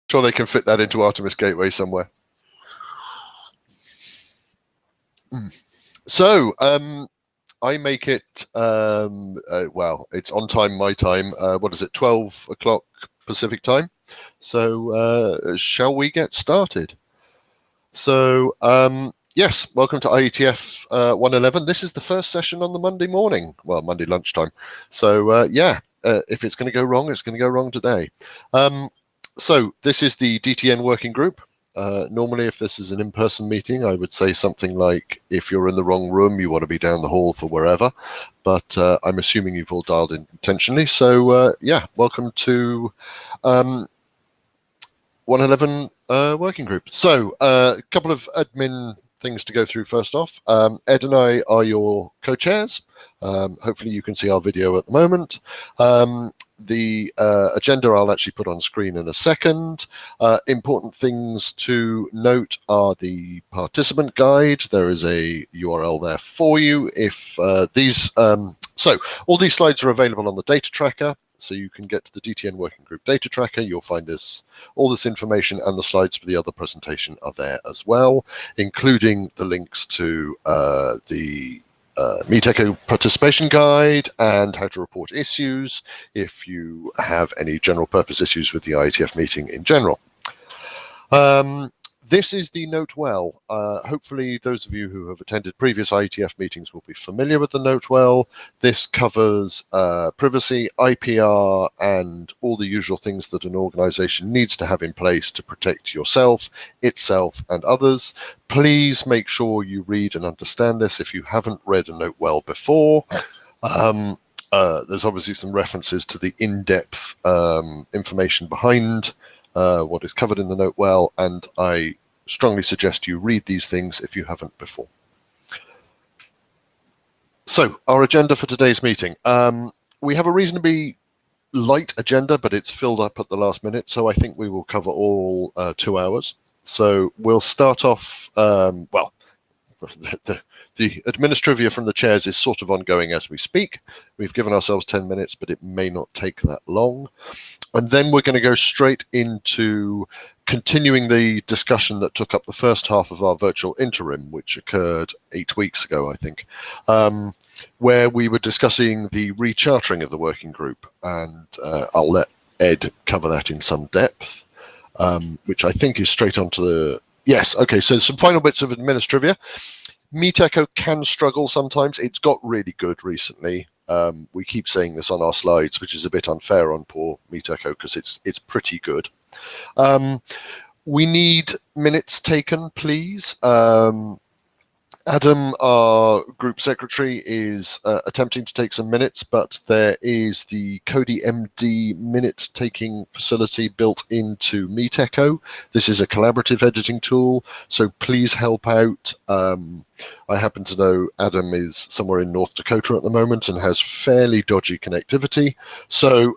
sure they can fit that into Artemis Gateway somewhere. So I make it, well, it's on time, my time. What is it, 12 o'clock Pacific time? So shall we get started? So yes, welcome to IETF 111. This is the first session on the Monday morning, well, Monday lunchtime. So yeah, if it's going to go wrong, it's going to go wrong today. So this is the DTN working group. Normally, if this is an in-person meeting, I would say something like, if you're in the wrong room, you want to be down the hall for wherever. But I'm assuming you've all dialed in intentionally. So yeah, welcome to 111 working group. So a couple of admin things to go through first off. Ed and I are your co-chairs. Hopefully you can see our video at the moment. The agenda I'll actually put on screen in a second. Important things to note are the participant guide. There is a URL there for you. If these, so all these slides are available on the data tracker. So you can get to the DTN working group data tracker. You'll find all this information, and the slides for the other presentation are there as well, including the links to the MeetEcho participation guide and how to report issues if you have any general purpose issues with the IETF meeting in general. This is the Note Well. Hopefully those of you who have attended previous IETF meetings will be familiar with the Note Well. This covers privacy, IPR, and all the usual things that an organization needs to have in place to protect yourself, itself, and others. Please make sure you read and understand this if you haven't read a Note Well before. There's obviously some references to the in-depth information behind what is covered in the Note Well, and I strongly suggest you read these things if you haven't before. So, our agenda for today's meeting. We have a reasonably light agenda, but it's filled up at the last minute, so I think we will cover all 2 hours. So, we'll start off, well, the administrivia from the chairs is sort of ongoing as we speak. We've given ourselves 10 minutes, but it may not take that long. And then we're going to go straight into continuing the discussion that took up the first half of our virtual interim, which occurred 8 weeks ago, I think, where we were discussing the rechartering of the working group. And I'll let Ed cover that in some depth, which I think is straight onto the... Yes, okay, so some final bits of administrivia. MeetEcho can struggle sometimes. It's got really good recently. We keep saying this on our slides, which is a bit unfair on poor MeetEcho because it's pretty good. We need minutes taken, please. Adam, our group secretary, is attempting to take some minutes, but there is the Kodi MD minute-taking facility built into MeetEcho. This is a collaborative editing tool, so please help out. I happen to know Adam is somewhere in North Dakota at the moment and has fairly dodgy connectivity. So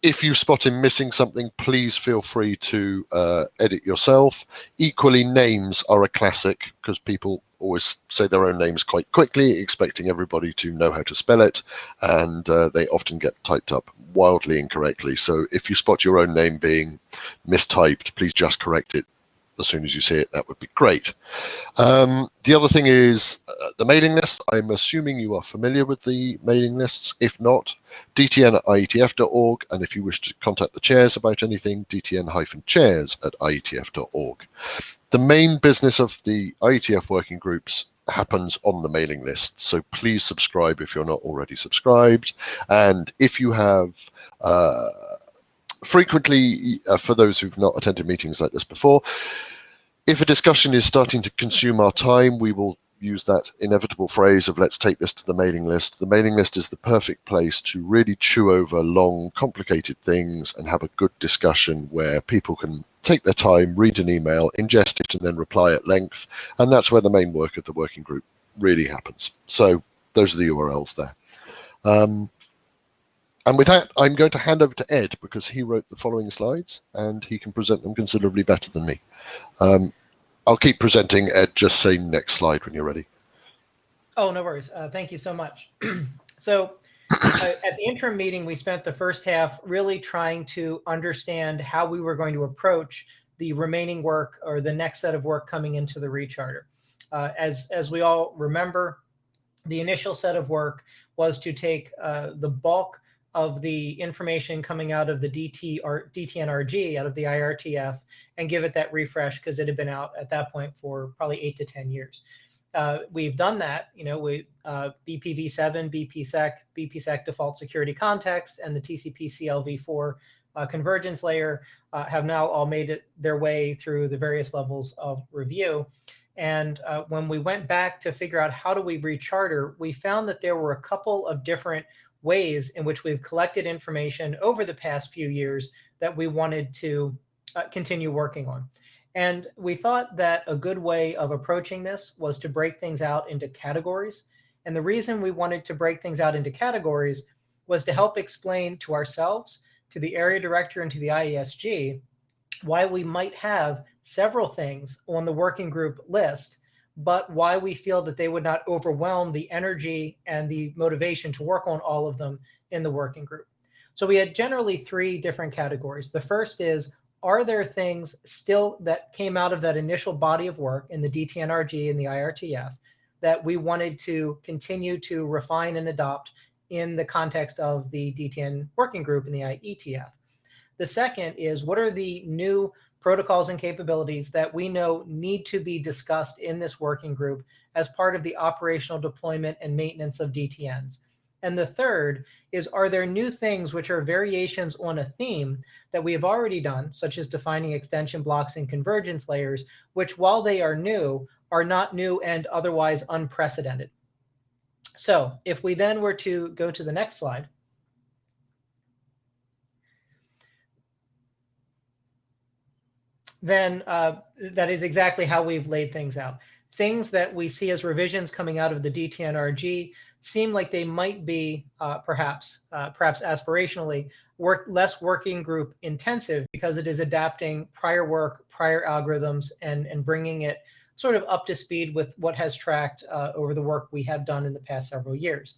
if you spot him missing something, please feel free to edit yourself. Equally, names are a classic because people always say their own names quite quickly, expecting everybody to know how to spell it, and they often get typed up wildly incorrectly. So if you spot your own name being mistyped, please just correct it as soon as you see it. That would be great. The other thing is the mailing list. I'm assuming you are familiar with the mailing lists. If not, dtn@ietf.org, and if you wish to contact the chairs about anything, dtn-chairs@ietf.org. The main business of the IETF working groups happens on the mailing list, so please subscribe if you're not already subscribed. And if you have frequently, for those who've not attended meetings like this before, if a discussion is starting to consume our time, we will use that inevitable phrase of let's take this to the mailing list. The mailing list is the perfect place to really chew over long, complicated things and have a good discussion where people can take their time, read an email, ingest it, and then reply at length. And that's where the main work of the working group really happens. So those are the URLs there. And with that, I'm going to hand over to Ed because he wrote the following slides and he can present them considerably better than me. I'll keep presenting, Ed. Just say next slide when you're ready. Oh, no worries. Thank you so much. So At the interim meeting, we spent the first half really trying to understand how we were going to approach the remaining work or the next set of work coming into the recharter. As we all remember, the initial set of work was to take the bulk of the information coming out of the DTNRG, out of the IRTF, and give it that refresh because it had been out at that point for probably 8 to 10 years. We've done that, BPv7, BPSec, BPSec default security context, and the TCP CLv4 convergence layer have now all made their way through the various levels of review. And when we went back to figure out how do we recharter, we found that there were a couple of different ways in which we've collected information over the past few years that we wanted to continue working on. And we thought that a good way of approaching this was to break things out into categories. And the reason we wanted to break things out into categories was to help explain to ourselves, to the area director, and to the IESG why we might have several things on the working group list, but why we feel that they would not overwhelm the energy and the motivation to work on all of them in the working group. So we had generally 3 different categories. The first is, are there things still that came out of that initial body of work in the DTNRG and the IRTF that we wanted to continue to refine and adopt in the context of the DTN working group and the IETF? The second is, what are the new protocols and capabilities that we know need to be discussed in this working group as part of the operational deployment and maintenance of DTNs? And the third is, are there new things which are variations on a theme that we have already done, such as defining extension blocks and convergence layers, which, while they are not new and otherwise unprecedented? So if we then were to go to the next slide, then that is exactly how we've laid things out. Things that we see as revisions coming out of the DTNRG seem like they might be perhaps aspirationally less working group intensive, because it is adapting prior work, prior algorithms, and bringing it sort of up to speed with what has tracked over the work we have done in the past several years.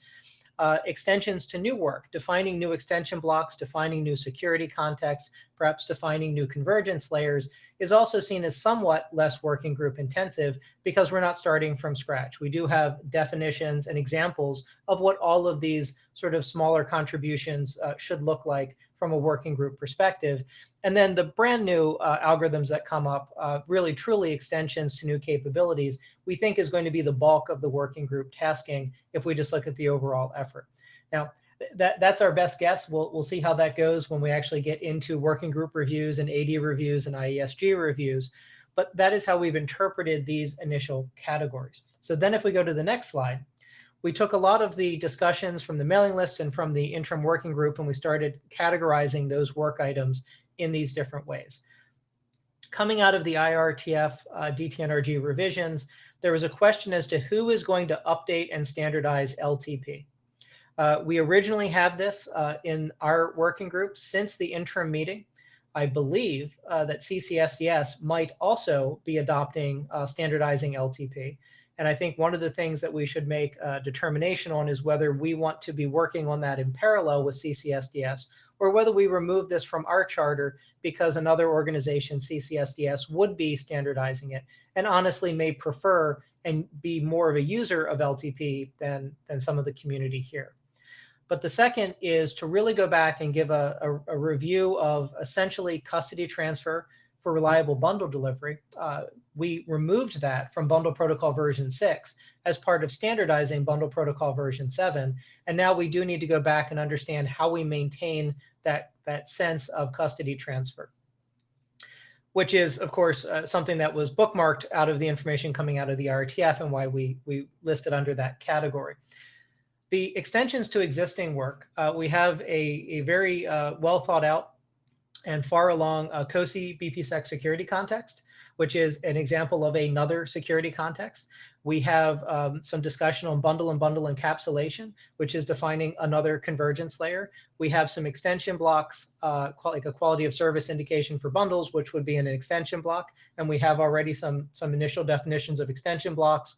Extensions to new work, defining new extension blocks, defining new security contexts, perhaps defining new convergence layers, is also seen as somewhat less working group intensive because we're not starting from scratch. We do have definitions and examples of what all of these sort of smaller contributions should look like from a working group perspective. And then the brand new algorithms that come up, really truly extensions to new capabilities, we think is going to be the bulk of the working group tasking if we just look at the overall effort. Now, that's our best guess. We'll see how that goes when we actually get into working group reviews and AD reviews and IESG reviews. But that is how we've interpreted these initial categories. So then if we go to the next slide, we took a lot of the discussions from the mailing list and from the interim working group, and we started categorizing those work items in these different ways. Coming out of the IRTF DTNRG revisions, there was a question as to who is going to update and standardize LTP. We originally had this in our working group since the interim meeting. I believe that CCSDS might also be adopting standardizing LTP. And I think one of the things that we should make a determination on is whether we want to be working on that in parallel with CCSDS, or whether we remove this from our charter because another organization, CCSDS, would be standardizing it, and honestly may prefer and be more of a user of LTP than some of the community here. But the second is to really go back and give a review of essentially custody transfer for reliable bundle delivery. We removed that from Bundle Protocol version 6 as part of standardizing Bundle Protocol version 7. And now we do need to go back and understand how we maintain that sense of custody transfer, which is, of course, something that was bookmarked out of the information coming out of the RTF and why we listed under that category. The extensions to existing work, we have a very well thought out and far along COSI BPSec security context, which is an example of another security context. We have some discussion on bundle and bundle encapsulation, which is defining another convergence layer. We have some extension blocks, like a quality of service indication for bundles, which would be in an extension block. And we have already some initial definitions of extension blocks.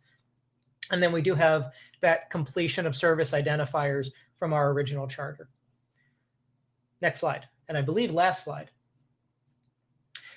And then we do have that completion of service identifiers from our original charter. Next slide, and I believe last slide.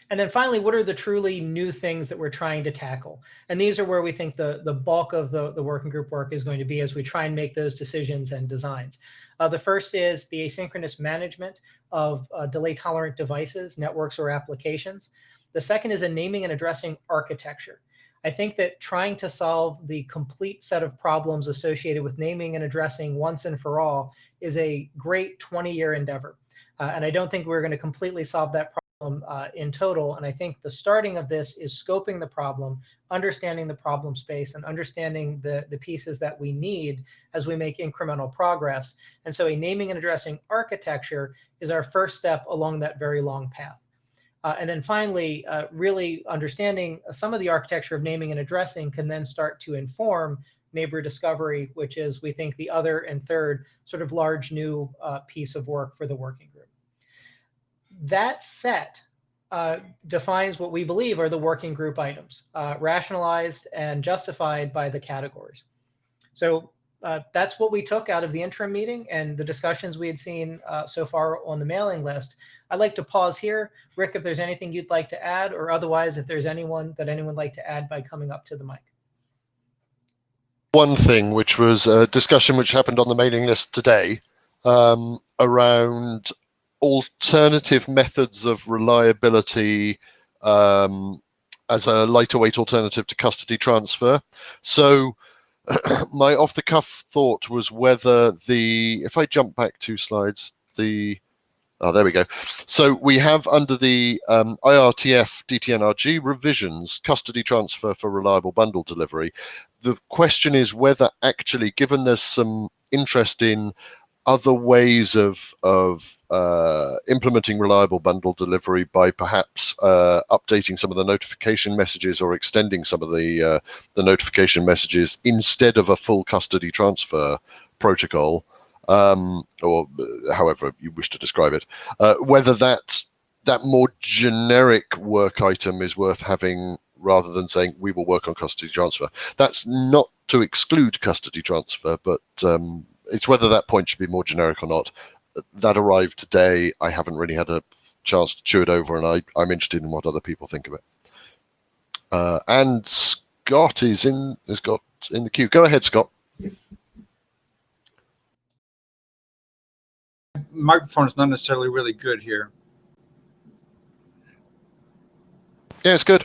And then finally, what are the truly new things that we're trying to tackle? And these are where we think the bulk of the working group work is going to be as we try and make those decisions and designs. The first is the asynchronous management of delay-tolerant devices, networks, or applications. The second is a naming and addressing architecture. I think that trying to solve the complete set of problems associated with naming and addressing once and for all is a great 20-year endeavor. And I don't think we're going to completely solve that problem in total. And I think the starting of this is scoping the problem, understanding the problem space, and understanding the pieces that we need as we make incremental progress. And so a naming and addressing architecture is our first step along that very long path. And then finally, really understanding some of the architecture of naming and addressing can then start to inform neighbor discovery, which is, we think, the other and third sort of large new piece of work for the working group. That set defines what we believe are the working group items, rationalized and justified by the categories. So that's what we took out of the interim meeting and the discussions we had seen so far on the mailing list. I'd like to pause here. Rick, if there's anything you'd like to add, or otherwise, if there's anyone would like to add by coming up to the mic. One thing, which was a discussion which happened on the mailing list today around alternative methods of reliability as a lighter weight alternative to custody transfer. So my off-the-cuff thought was whether if I jump back 2 slides, oh, there we go. So we have under the IRTF DTNRG revisions, custody transfer for reliable bundle delivery. The question is whether actually, given there's some interest in other ways of implementing reliable bundle delivery by perhaps updating some of the notification messages or extending some of the notification messages instead of a full custody transfer protocol, or however you wish to describe it, whether that more generic work item is worth having rather than saying we will work on custody transfer. That's not to exclude custody transfer, but it's whether that point should be more generic or not. That arrived today. I haven't really had a chance to chew it over, and I'm interested in what other people think of it. And Scott is in the queue. Go ahead, Scott. Microphone is not necessarily really good here. Yeah, it's good.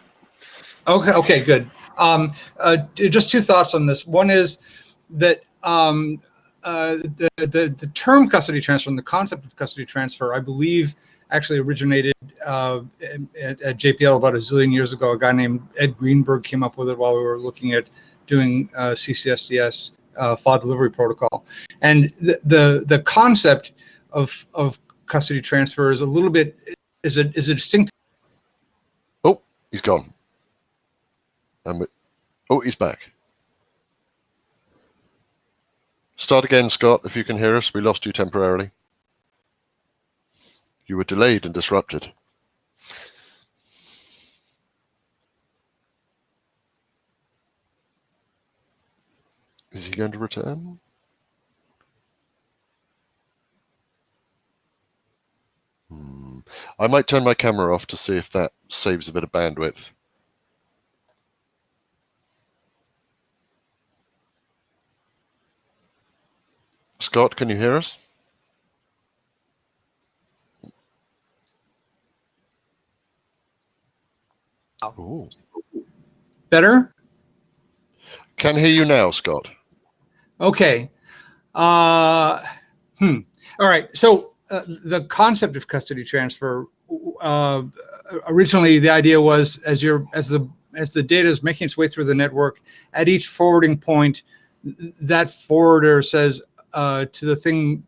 Okay, good. Just 2 thoughts on this. One is that the term custody transfer and the concept of custody transfer, I believe, actually originated at JPL about a zillion years ago. A guy named Ed Greenberg came up with it while we were looking at doing CCSDS file delivery protocol. And the concept of custody transfer is a little bit is a distinct. Oh, he's gone. Oh, he's back. Start again, Scott, if you can hear us. We lost you temporarily. You were delayed and disrupted. Is he going to return? I might turn my camera off to see if that saves a bit of bandwidth. Scott, can you hear us? Ooh. Better? Can hear you now, Scott. Okay. All right. So the concept of custody transfer, originally the idea was as the data is making its way through the network, at each forwarding point, that forwarder says to the thing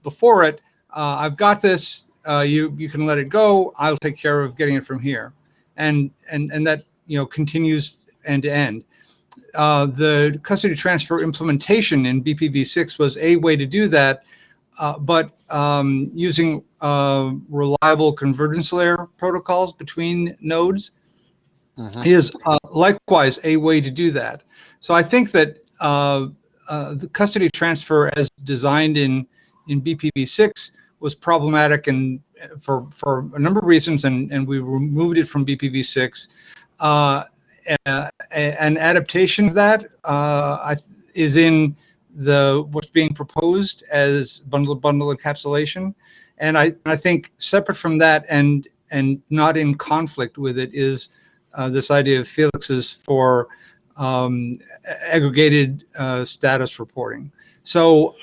before it, I've got this. You can let it go. I'll take care of getting it from here, and that continues end to end. The custody transfer implementation in BPv6 was a way to do that, but using reliable convergence layer protocols between nodes is likewise a way to do that. So I think that the custody transfer as designed in BPv6 was problematic and for a number of reasons, and we removed it from BPv6. An adaptation of that is in what's being proposed as bundle encapsulation, and I think separate from that and not in conflict with it is this idea of Felix's for aggregated status reporting. So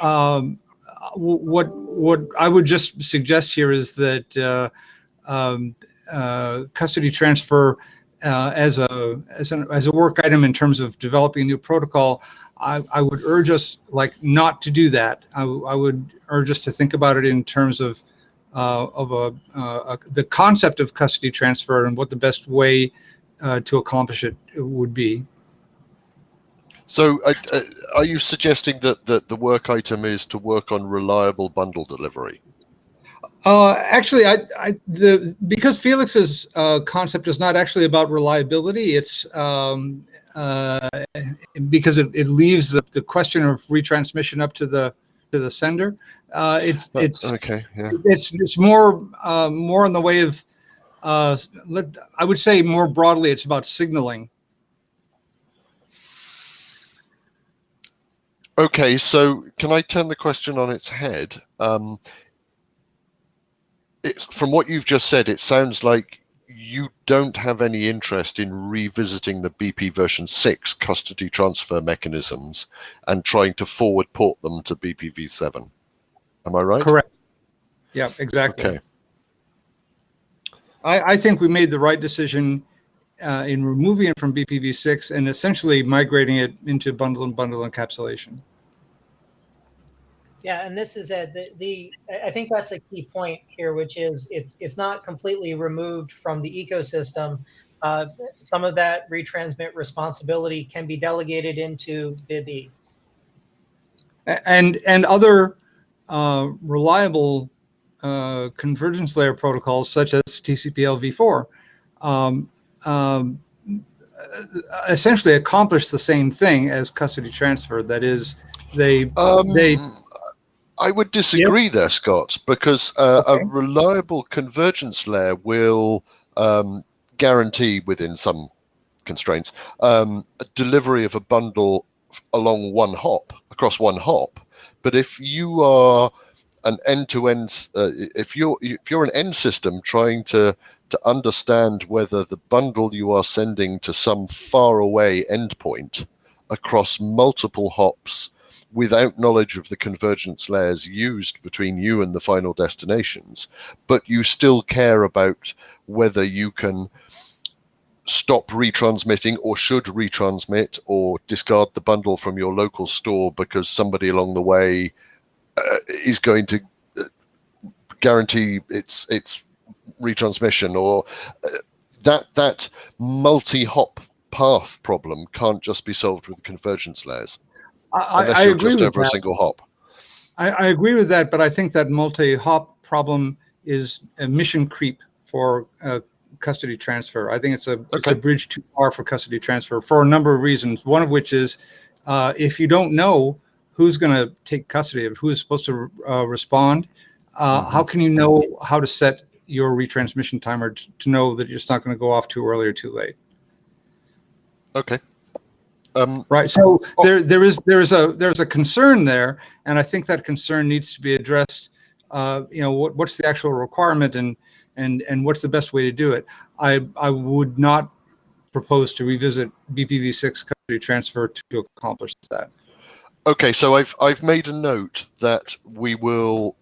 what I would just suggest here is that custody transfer as a work item in terms of developing a new protocol, I would urge us not to do that. I would urge us to think about it in terms of the concept of custody transfer and what the best way to accomplish it would be. So are you suggesting that the work item is to work on reliable bundle delivery? Actually, because Felix's concept is not actually about reliability, it's because it leaves the question of retransmission up to the sender. It's okay. Yeah. It's more in the way of I would say more broadly, it's about signaling. Okay, so can I turn the question on its head? From what you've just said, it sounds like you don't have any interest in revisiting the BP version 6 custody transfer mechanisms and trying to forward port them to BPv7. Am I right? Correct. Yeah, exactly. Okay. I think we made the right decision in removing it from BPv6 and essentially migrating it into bundle encapsulation. Yeah, and this is I think that's a key point here, which is it's not completely removed from the ecosystem. Some of that retransmit responsibility can be delegated into BIB-E. And other reliable convergence layer protocols such as TCP/LV4 essentially accomplish the same thing as custody transfer. That is, they I would disagree there, Scott, because a reliable convergence layer will guarantee, within some constraints, a delivery of a bundle along one hop, across one hop. But if you are an end-to-end, if you're an end system trying to understand whether the bundle you are sending to some faraway endpoint across multiple hops without knowledge of the convergence layers used between you and the final destinations, but you still care about whether you can stop retransmitting or should retransmit or discard the bundle from your local store because somebody along the way is going to guarantee its retransmission, or that multi-hop path problem can't just be solved with convergence layers. Unless you're just over a single hop. I agree with that, but I think that multi-hop problem is a mission creep for custody transfer. I think it's a bridge too far for custody transfer for a number of reasons. One of which is if you don't know who's going to take custody of it, who is supposed to respond, how can you know how to set your retransmission timer to know that it's not going to go off too early or too late? Okay. Right. So there's a concern there, and I think that concern needs to be addressed. What's the actual requirement, and what's the best way to do it? I would not propose to revisit BPv6 custody transfer to accomplish that. Okay. So I've made a note that we will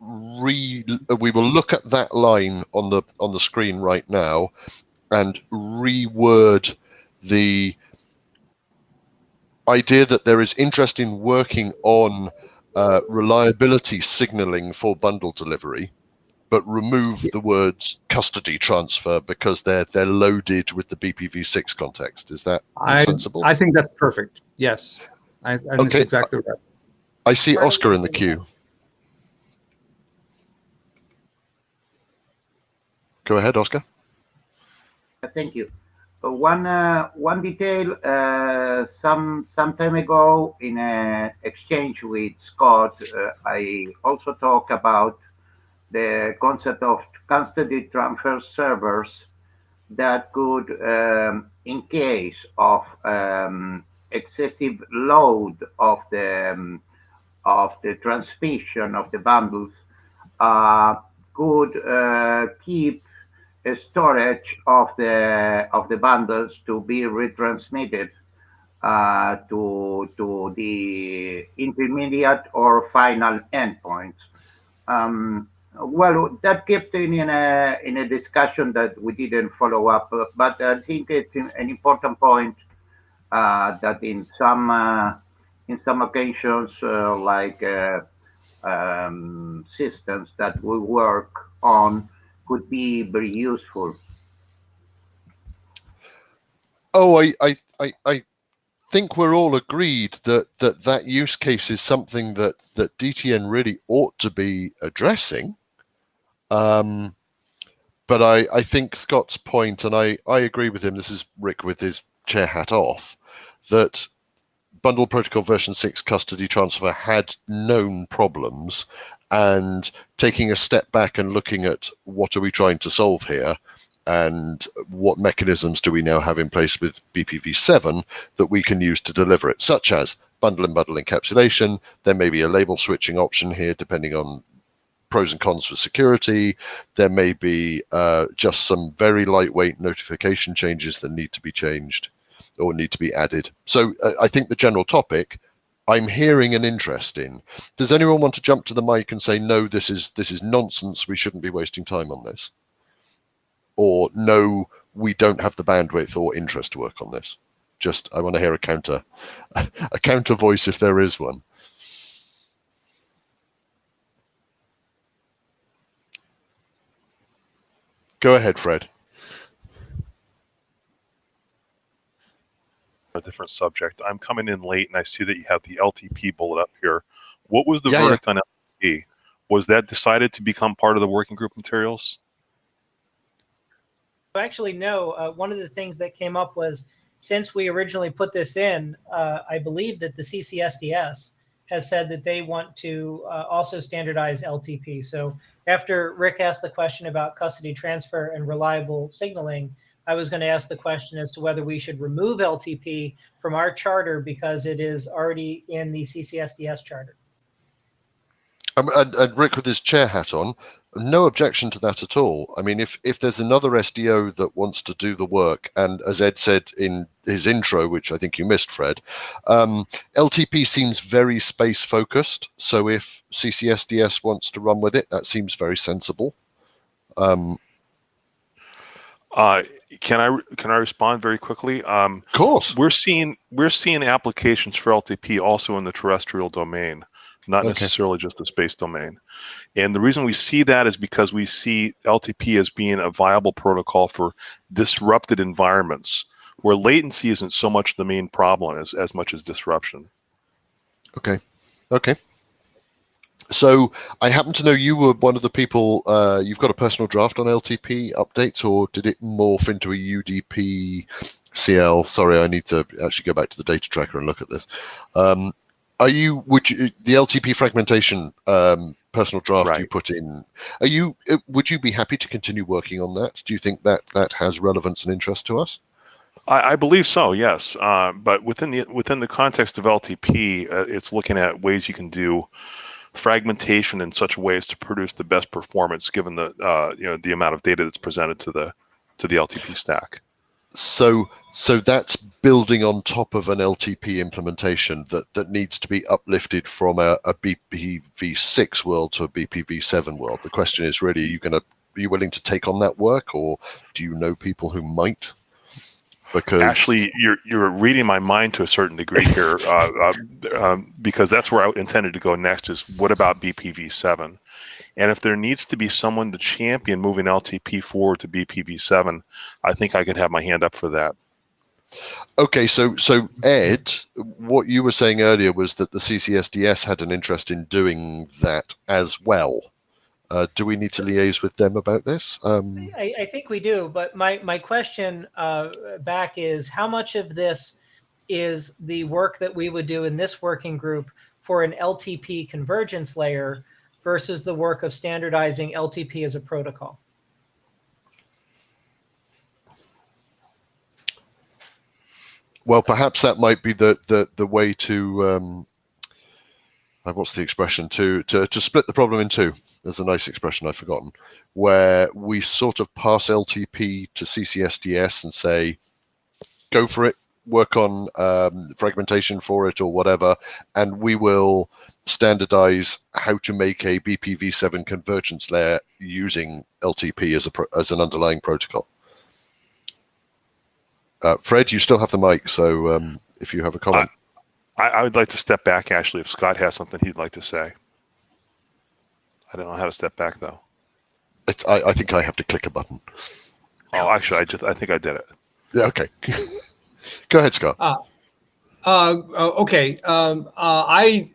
look at that line on the screen right now and reword the idea that there is interest in working on reliability signaling for bundle delivery, but remove the words custody transfer because they're loaded with the BPv6 context. Is that sensible? I think that's perfect. Yes, I think that's exactly right. I see Oscar in the queue. Go ahead, Oscar. Thank you. one detail. Some time ago, in an exchange with Scott, I also talked about the concept of custody transfer servers that could, in case of excessive load of the transmission of the bundles, uh, could keep a storage of the bundles to be retransmitted to the intermediate or final endpoints. Well, that kept in a discussion that we didn't follow up, but I think it's an important point that in some occasions, systems that we work on could be very useful. Oh, I think we're all agreed that use case is something that DTN really ought to be addressing. But I think Scott's point, and I agree with him, this is Rick with his chair hat off, that Bundle Protocol version 6 custody transfer had known problems, and taking a step back and looking at what are we trying to solve here and what mechanisms do we now have in place with BPv7 that we can use to deliver it, such as bundle-in-bundle encapsulation. There may be a label switching option here depending on pros and cons for security. There may be just some very lightweight notification changes that need to be changed or need to be added. So I think the general topic I'm hearing an interest in. Does anyone want to jump to the mic and say, no, this is nonsense, we shouldn't be wasting time on this? Or no, we don't have the bandwidth or interest to work on this? Just, I want to hear a counter voice if there is one. Go ahead, Fred. A different subject. I'm coming in late and I see that you have the LTP bullet up here. What was the verdict on LTP? Was that decided to become part of the working group materials? Actually, no. One of the things that came up was, since we originally put this in, I believe that the CCSDS has said that they want to also standardize LTP. So after Rick asked the question about custody transfer and reliable signaling, I was going to ask the question as to whether we should remove LTP from our charter because it is already in the CCSDS charter. And Rick with his chair hat on, no objection to that at all. I mean, if there's another SDO that wants to do the work, and as Ed said in his intro, which I think you missed, Fred, LTP seems very space focused. So if CCSDS wants to run with it, that seems very sensible. Can I respond very quickly? Of course. We're seeing applications for LTP also in the terrestrial domain, not necessarily just the space domain. And the reason we see that is because we see LTP as being a viable protocol for disrupted environments where latency isn't so much the main problem as much as disruption. Okay. So I happen to know you were one of the people, you've got a personal draft on LTP updates, or did it morph into a UDP CL? Sorry, I need to actually go back to the data tracker and look at this. The LTP fragmentation personal draft you put in, would you be happy to continue working on that? Do you think that has relevance and interest to us? I believe so, yes. But within the context of LTP, it's looking at ways you can do fragmentation in such ways to produce the best performance given the amount of data that's presented to the LTP stack. So that's building on top of an LTP implementation that needs to be uplifted from a BPv6 world to a BPv7 world. The question is really, are you willing to take on that work, or do you know people who might? Because actually, you're reading my mind to a certain degree here, because that's where I intended to go next. Is what about BPv7? And if there needs to be someone to champion moving LTP forward to BPv7, I think I could have my hand up for that. Okay, so Ed, what you were saying earlier was that the CCSDS had an interest in doing that as well. Do we need to liaise with them about this? I think we do, but my question back is, how much of this is the work that we would do in this working group for an LTP convergence layer versus the work of standardizing LTP as a protocol? Well, perhaps that might be the way to what's the expression, to split the problem in two. There's a nice expression I've forgotten, where we sort of pass LTP to CCSDS and say, go for it, work on fragmentation for it or whatever, and we will standardize how to make a BPv7 convergence layer using LTP as an underlying protocol. Fred, you still have the mic, so if you have a comment. I would like to step back, actually, if Scott has something he'd like to say. I don't know how to step back, though. I think I have to click a button. Oh, actually, I think I did it. Yeah, okay. Go ahead, Scott. Okay. I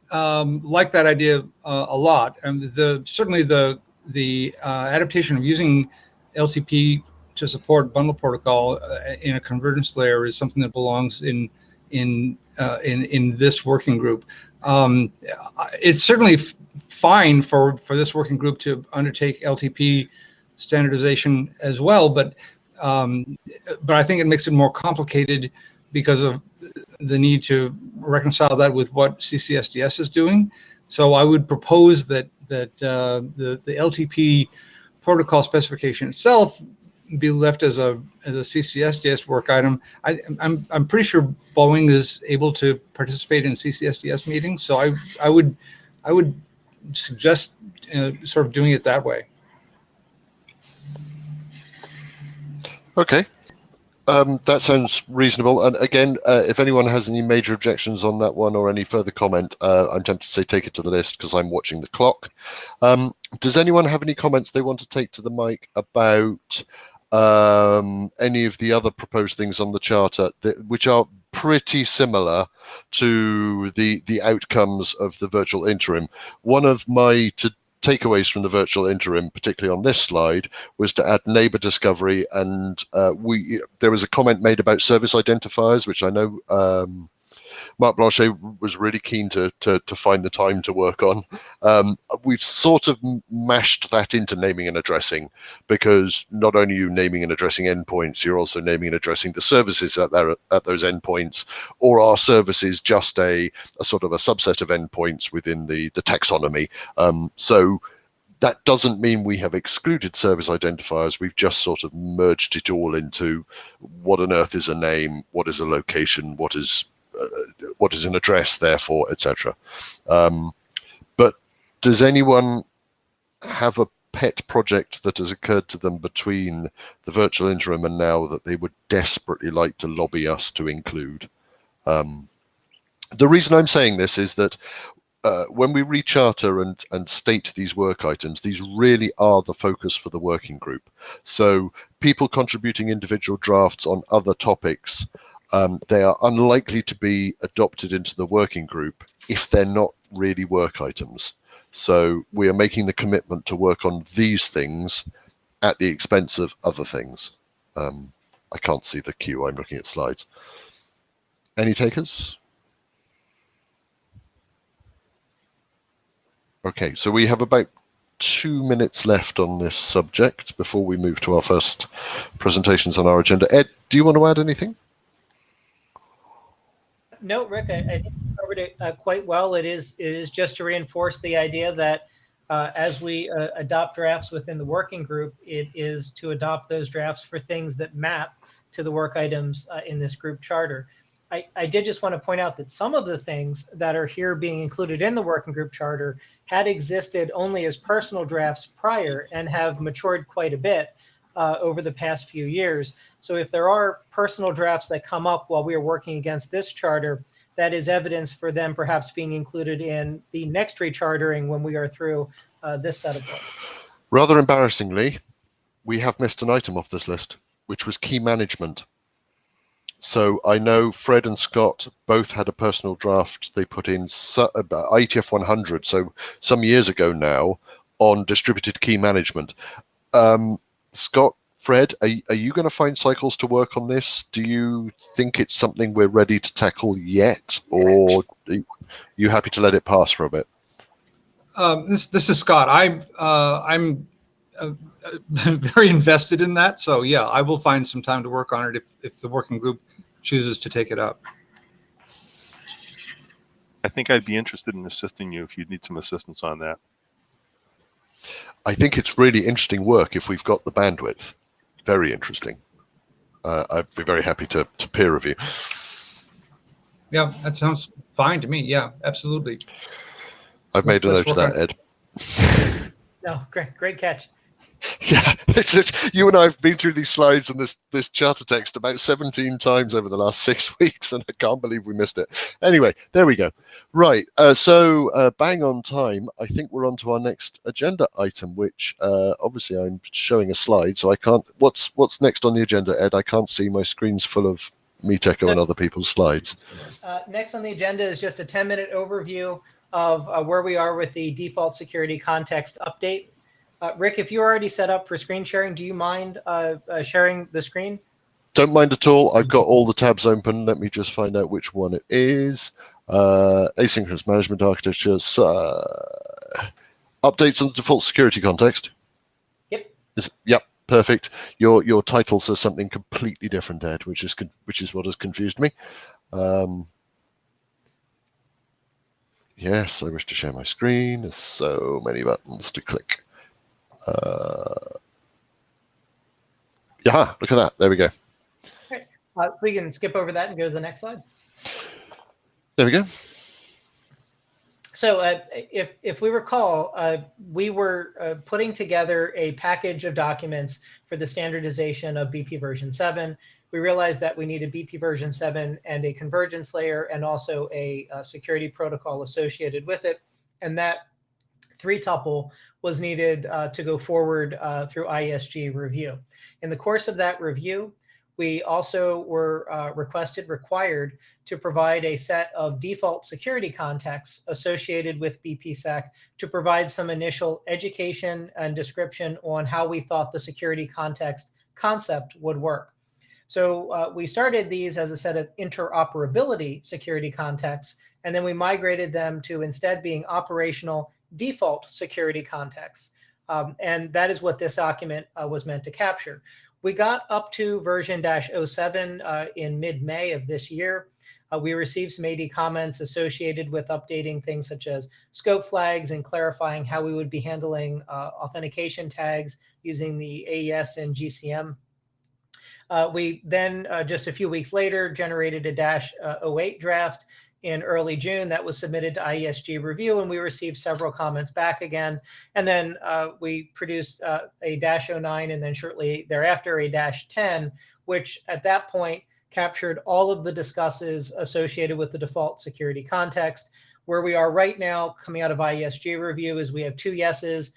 like that idea a lot. And certainly the adaptation of using LTP to support bundle protocol in a convergence layer is something that belongs in this working group. It's certainly fine for this working group to undertake LTP standardization as well, but I think it makes it more complicated because of the need to reconcile that with what CCSDS is doing. So I would propose that the LTP protocol specification itself be left as a CCSDS work item. I'm pretty sure Boeing is able to participate in CCSDS meetings, so I would suggest sort of doing it that way. Okay. That sounds reasonable. And again, if anyone has any major objections on that one or any further comment, I'm tempted to say take it to the list because I'm watching the clock. Does anyone have any comments they want to take to the mic about any of the other proposed things on the charter which are pretty similar to the outcomes of the virtual interim? One of my takeaways from the virtual interim, particularly on this slide, was to add neighbor discovery, and there was a comment made about service identifiers, which I know Mark Blanchet was really keen to find the time to work on. We've sort of mashed that into naming and addressing, because not only are you naming and addressing endpoints, you're also naming and addressing the services at those endpoints, or are services just a sort of a subset of endpoints within the taxonomy. So that doesn't mean we have excluded service identifiers. We've just sort of merged it all into what on earth is a name, what is a location, what is an address, therefore, etc. But does anyone have a pet project that has occurred to them between the virtual interim and now that they would desperately like to lobby us to include? The reason I'm saying this is that when we recharter and state these work items, these really are the focus for the working group. So people contributing individual drafts on other topics, they are unlikely to be adopted into the working group if they're not really work items. So we are making the commitment to work on these things at the expense of other things. I can't see the queue. I'm looking at slides. Any takers? Okay, so we have about 2 minutes left on this subject before we move to our first presentations on our agenda. Ed, do you want to add anything? No, Rick, I think you covered it quite well. It is just to reinforce the idea that as we adopt drafts within the working group, it is to adopt those drafts for things that map to the work items in this group charter. I did just want to point out that some of the things that are here being included in the working group charter had existed only as personal drafts prior and have matured quite a bit over the past few years. So if there are personal drafts that come up while we are working against this charter, that is evidence for them perhaps being included in the next rechartering when we are through this set of books. Rather embarrassingly, we have missed an item off this list, which was key management. So I know Fred and Scott both had a personal draft they put in IETF 100, so some years ago now, on distributed key management. Scott, Fred, are you going to find cycles to work on this? Do you think it's something we're ready to tackle yet, or are you happy to let it pass for a bit? This is Scott. I'm very invested in that. So yeah, I will find some time to work on it if the working group chooses to take it up. I think I'd be interested in assisting you if you need some assistance on that. I think it's really interesting work if we've got the bandwidth. Very interesting. I'd be very happy to peer review. Yeah, that sounds fine to me. Yeah, absolutely. I've made a note of that, Ed. No, great catch. Yeah, you and I have been through these slides and this charter text about 17 times over the last 6 weeks, and I can't believe we missed it. Anyway, there we go. Right, so bang on time. I think we're on to our next agenda item, which obviously I'm showing a slide, so I can't. What's next on the agenda, Ed? I can't see. My screen's full of Meet Echo and other people's slides. Next on the agenda is just a 10-minute overview of where we are with the default security context update. Rick, if you're already set up for screen sharing, do you mind sharing the screen? Don't mind at all. I've got all the tabs open. Let me just find out which one it is. Asynchronous management architectures. Updates on the default security context. Yep. Yep. Perfect. Your title says something completely different, Ed, which is what has confused me. Yes, I wish to share my screen. There's so many buttons to click. Yeah, look at that. There we go. Right. We can skip over that and go to the next slide. There we go. So if we recall, we were putting together a package of documents for the standardization of BP version 7. We realized that we needed BP version 7 and a convergence layer and also a security protocol associated with it. And that 3-tuple was needed to go forward through ISG review. In the course of that review, we also were required to provide a set of default security contexts associated with BPSec to provide some initial education and description on how we thought the security concept would work. So we started these as a set of interoperability security contexts, and then we migrated them to instead being operational default security contexts. And that is what this document was meant to capture. We got up to version -07 in mid-May of this year. We received some AD comments associated with updating things such as scope flags and clarifying how we would be handling authentication tags using the AES and GCM. We then, just a few weeks later, generated a -08 draft in early June that was submitted to IESG review, and we received several comments back again. And then we produced a -09 and then shortly thereafter a -10, which at that point captured all of the discusses associated with the default security context. Where we are right now coming out of IESG review is we have 2 yeses,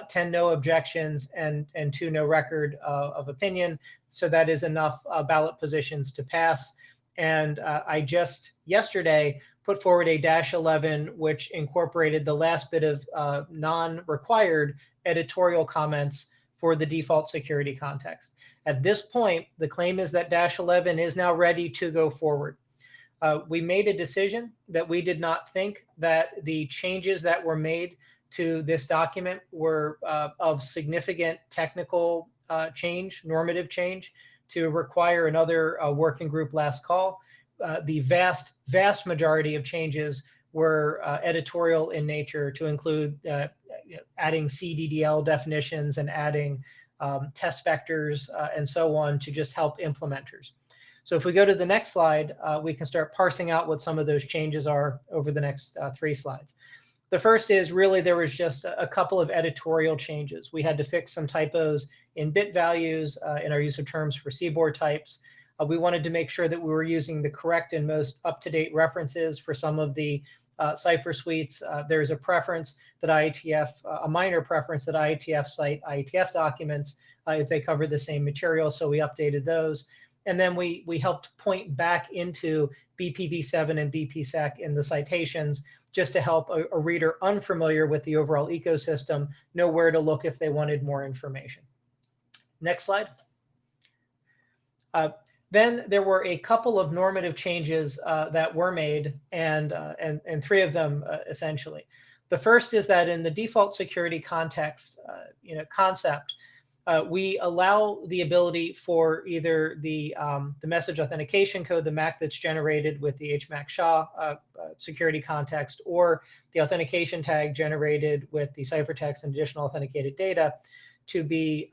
10 no objections, and 2 no record of opinion. So that is enough ballot positions to pass. And I just yesterday put forward a -11, which incorporated the last bit of non-required editorial comments for the default security context. At this point, the claim is that -11 is now ready to go forward. We made a decision that we did not think that the changes that were made to this document were of significant technical change, normative change, to require another working group last call. The vast majority of changes were editorial in nature, to include adding CDDL definitions and adding test vectors and so on to just help implementers. So if we go to the next slide, we can start parsing out what some of those changes are over the next 3 slides. The first is really there was just a couple of editorial changes. We had to fix some typos in bit values in our use of terms for CBOR types. We wanted to make sure that we were using the correct and most up-to-date references for some of the Cypher suites. There's a preference that IETF, a minor preference that IETF cite IETF documents if they cover the same material, so we updated those. And then we helped point back into BPv7 and BPSec in the citations just to help a reader unfamiliar with the overall ecosystem know where to look if they wanted more information. Next slide. Then there were a couple of normative changes that were made, and 3 of them essentially. The first is that in the default security context, concept, we allow the ability for either the message authentication code, the MAC that's generated with the HMAC SHA security context, or the authentication tag generated with the ciphertext and additional authenticated data, to be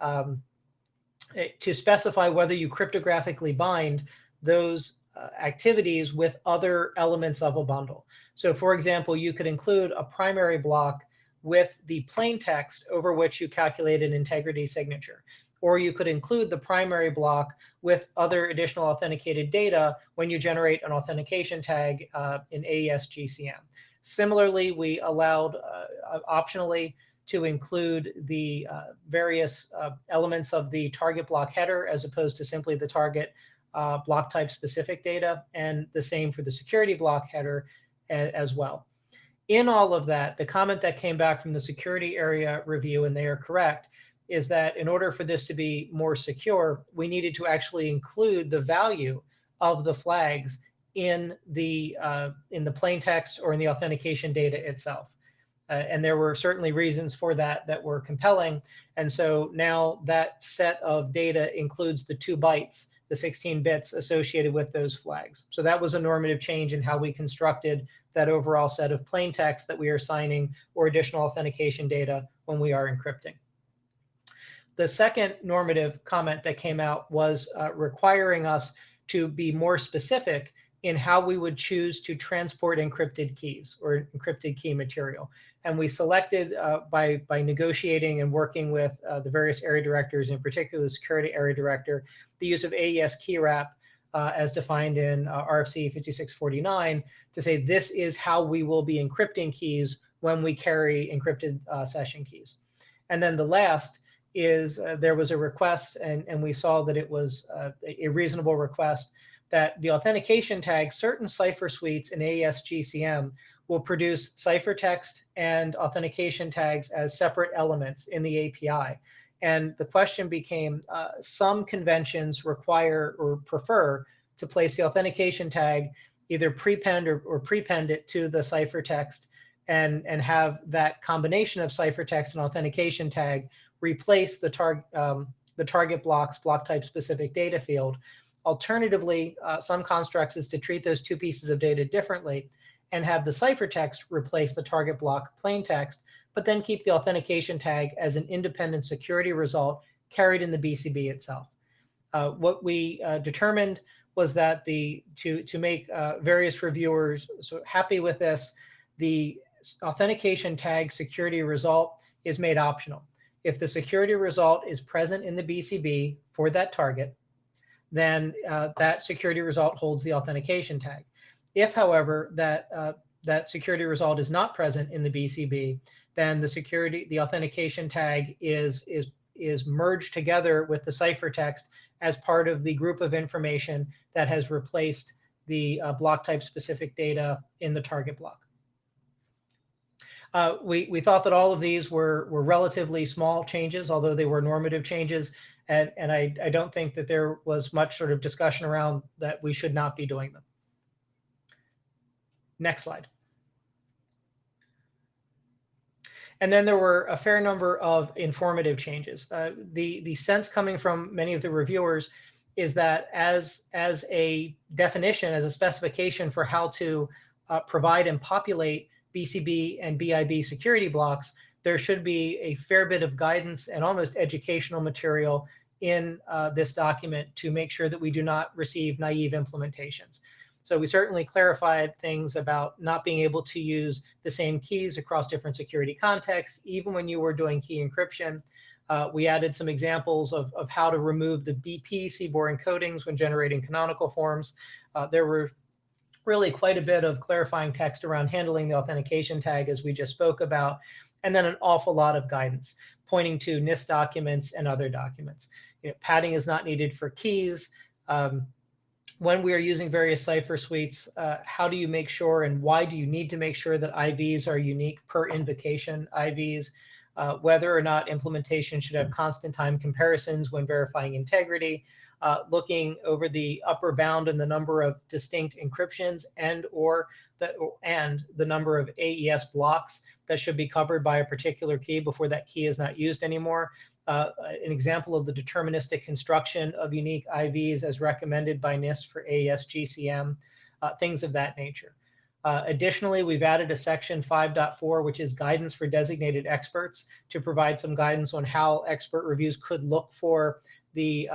to specify whether you cryptographically bind those activities with other elements of a bundle. So for example, you could include a primary block with the plain text over which you calculate an integrity signature. Or you could include the primary block with other additional authenticated data when you generate an authentication tag in AES GCM. Similarly, we allowed optionally to include the various elements of the target block header as opposed to simply the target block type specific data, and the same for the security block header as well. In all of that, the comment that came back from the security area review, and they are correct, is that in order for this to be more secure, we needed to actually include the value of the flags in the plain text or in the authentication data itself. And there were certainly reasons for that that were compelling. And so now that set of data includes the 2 bytes, the 16 bits associated with those flags. So that was a normative change in how we constructed that overall set of plain text that we are signing or additional authentication data when we are encrypting. The second normative comment that came out was requiring us to be more specific in how we would choose to transport encrypted keys or encrypted key material. And we selected by negotiating and working with the various area directors, in particular the security area director, the use of AES key wrap as defined in RFC 5649 to say this is how we will be encrypting keys when we carry encrypted session keys. And then the last is there was a request, and we saw that it was a reasonable request, that the authentication tag, certain cipher suites in AES GCM will produce ciphertext and authentication tags as separate elements in the API. And the question became, some conventions require or prefer to place the authentication tag, either prepend or prepend it to the ciphertext, and have that combination of ciphertext and authentication tag replace the target block's block type specific data field. Alternatively, some constructs is to treat those 2 pieces of data differently and have the ciphertext replace the target block plain text, but then keep the authentication tag as an independent security result carried in the BCB itself. What we determined was that to make various reviewers so happy with this, the authentication tag security result is made optional. If the security result is present in the BCB for that target, then that security result holds the authentication tag. If, however, that security result is not present in the BCB, then the authentication tag is merged together with the ciphertext as part of the group of information that has replaced the block type specific data in the target block. We thought that all of these were relatively small changes, although they were normative changes. And I don't think that there was much sort of discussion around that we should not be doing them. Next slide. And then there were a fair number of informative changes. The sense coming from many of the reviewers is that as a definition, as a specification for how to provide and populate BCB and BIB security blocks, there should be a fair bit of guidance and almost educational material in this document to make sure that we do not receive naive implementations. So we certainly clarified things about not being able to use the same keys across different security contexts, even when you were doing key encryption. We added some examples of how to remove the BP CBOR encodings when generating canonical forms. There were really quite a bit of clarifying text around handling the authentication tag, as we just spoke about, and then an awful lot of guidance pointing to NIST documents and other documents. Padding is not needed for keys. when we are using various cipher suites, how do you make sure and why do you need to make sure that IVs are unique per invocation IVs, whether or not implementation should have constant time comparisons when verifying integrity, looking over the upper bound and the number of distinct encryptions and the number of AES blocks that should be covered by a particular key before that key is not used anymore. An example of the deterministic construction of unique IVs as recommended by NIST for AES GCM, things of that nature. Additionally, we've added a section 5.4, which is guidance for designated experts, to provide some guidance on how expert reviews could look for the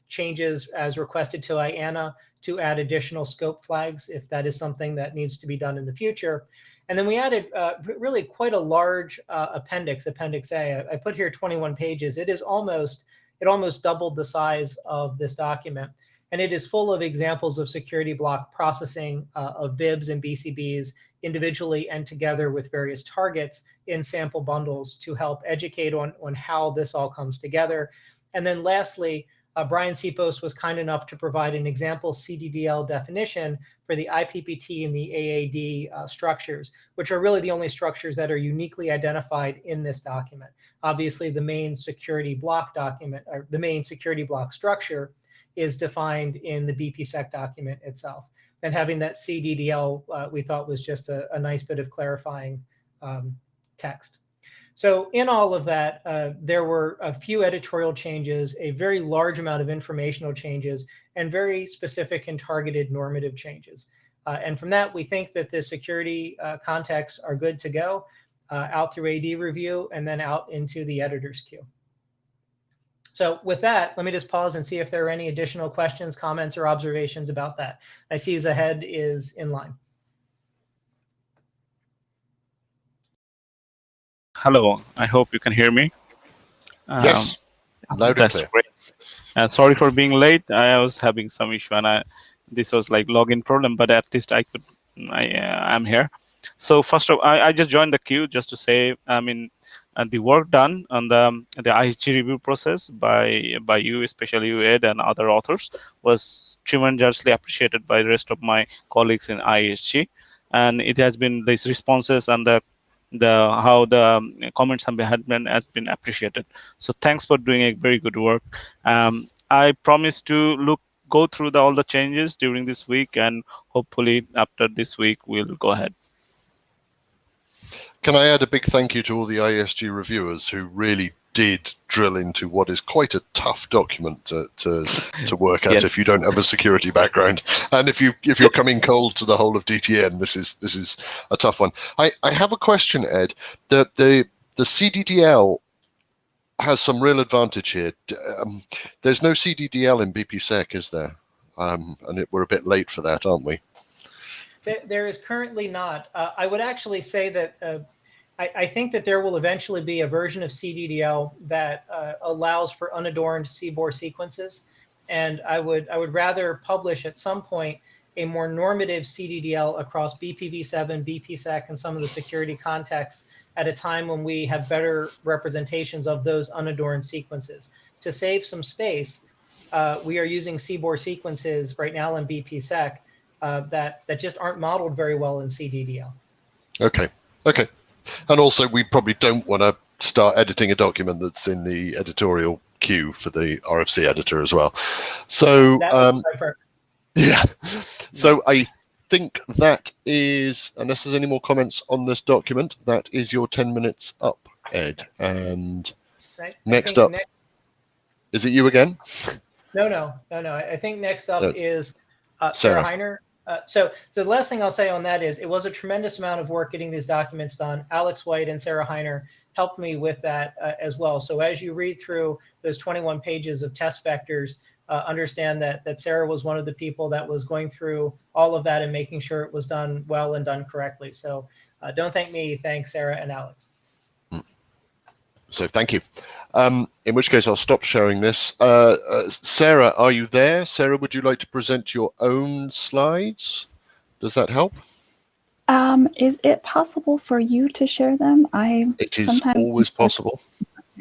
changes as requested to IANA to add additional scope flags if that is something that needs to be done in the future. And then we added really quite a large appendix, Appendix A. I put here 21 pages. It almost doubled the size of this document. And it is full of examples of security block processing of BIBs and BCBs individually and together with various targets in sample bundles to help educate on how this all comes together. And then lastly, Brian Sipos was kind enough to provide an example CDDL definition for the IPPT and the AAD structures, which are really the only structures that are uniquely identified in this document. Obviously, the main security block document, or the main security block structure, is defined in the BPSec document itself. And having that CDDL, we thought was just a nice bit of clarifying text. So in all of that, there were a few editorial changes, a very large amount of informational changes, and very specific and targeted normative changes. And from that, we think that the security contexts are good to go out through AD review and then out into the editor's queue. So with that, let me just pause and see if there are any additional questions, comments, or observations about that. I see Zahed is in line. Hello, I hope you can hear me. Yes, loud and clear. Great. Sorry for being late. I was having some issue, and this was like login problem, but at least I'm here. So first of all, I just joined the queue just to say, the work done on the ISG review process by you, especially you, Ed, and other authors, was tremendously appreciated by the rest of my colleagues in ISG, and it has been these responses and how the comments have been appreciated. So thanks for doing a very good work. I promise to go through all the changes during this week, and hopefully after this week we'll go ahead. Can I add a big thank you to all the ISG reviewers who really did drill into what is quite a tough document to work at. Yes. If you don't have a security background, and if you're coming cold to the whole of DTN, this is a tough one. I have a question, Ed. The CDDL has some real advantage here. There's no CDDL in BPSec, is there? And we're a bit late for that, aren't we? There is currently not. I would actually say that I think that there will eventually be a version of CDDL that allows for unadorned CBOR sequences, and I would rather publish at some point a more normative CDDL across BPv7, BPSec, and some of the security contexts at a time when we have better representations of those unadorned sequences. To save some space, we are using CBOR sequences right now in BPSec that just aren't modeled very well in CDDL. Okay. And also, we probably don't want to start editing a document that's in the editorial queue for the RFC editor as well. So, yeah. So I think that is, unless there's any more comments on this document, that is your 10 minutes up, Ed. And next up, is it you again? No. I think next up is Sarah Heiner. So the last thing I'll say on that is it was a tremendous amount of work getting these documents done. Alex White and Sarah Heiner helped me with that as well. So as you read through those 21 pages of test vectors, understand that Sarah was one of the people that was going through all of that and making sure it was done well and done correctly. So don't thank me, thank Sarah and Alex. So thank you. In which case, I'll stop sharing this. Sarah, are you there? Sarah, would you like to present your own slides? Does that help? Is it possible for you to share them? It is always possible.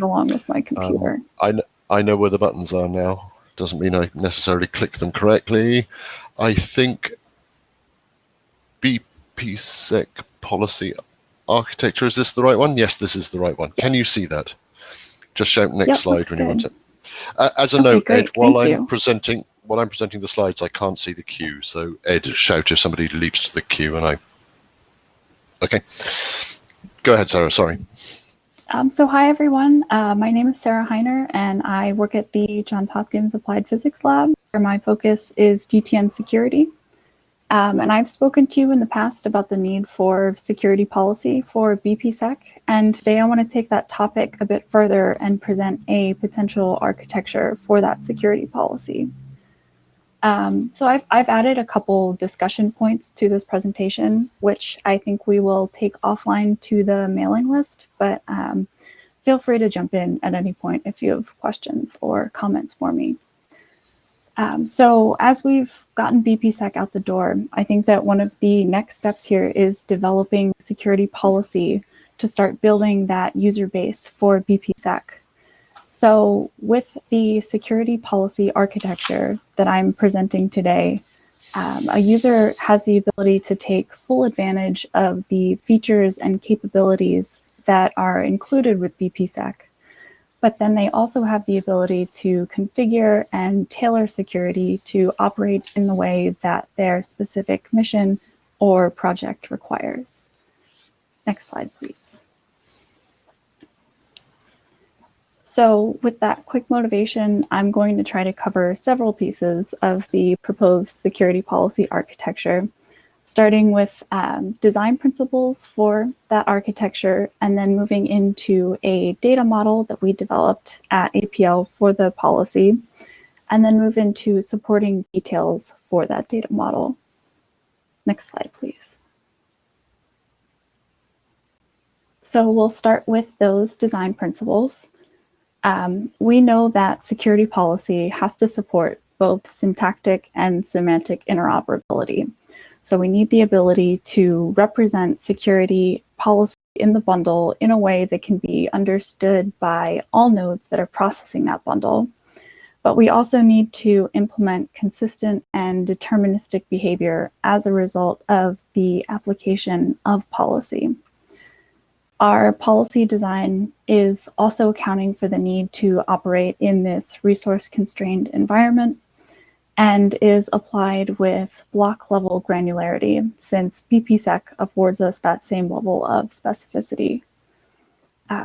Along with my computer. I know where the buttons are now. Doesn't mean I necessarily click them correctly. I think BPSec policy architecture, is this the right one? Yes, this is the right one. Can you see that? Just shout next Yep, slide looks when you want good. it. As a Okay, note, great. Ed, while Thank I'm you. presenting the slides, I can't see the queue. So Ed, shout if somebody leaps to the queue and I. Okay. Go ahead, Sarah. Sorry. So hi, everyone. My name is Sarah Heiner, and I work at the Johns Hopkins Applied Physics Lab, where my focus is DTN security. And I've spoken to you in the past about the need for security policy for BPSec, and today I want to take that topic a bit further and present a potential architecture for that security policy. So I've added a couple discussion points to this presentation, which I think we will take offline to the mailing list, but feel free to jump in at any point if you have questions or comments for me. So as we've gotten BPSec out the door, I think that one of the next steps here is developing security policy to start building that user base for BPSec. So with the security policy architecture that I'm presenting today, a user has the ability to take full advantage of the features and capabilities that are included with BPSec. But then they also have the ability to configure and tailor security to operate in the way that their specific mission or project requires. Next slide, please. So with that quick motivation, I'm going to try to cover several pieces of the proposed security policy architecture, starting with design principles for that architecture, and then moving into a data model that we developed at APL for the policy, and then move into supporting details for that data model. Next slide, please. So we'll start with those design principles. We know that security policy has to support both syntactic and semantic interoperability. So we need the ability to represent security policy in the bundle in a way that can be understood by all nodes that are processing that bundle. But we also need to implement consistent and deterministic behavior as a result of the application of policy. Our policy design is also accounting for the need to operate in this resource-constrained environment and is applied with block-level granularity, since BPSec affords us that same level of specificity.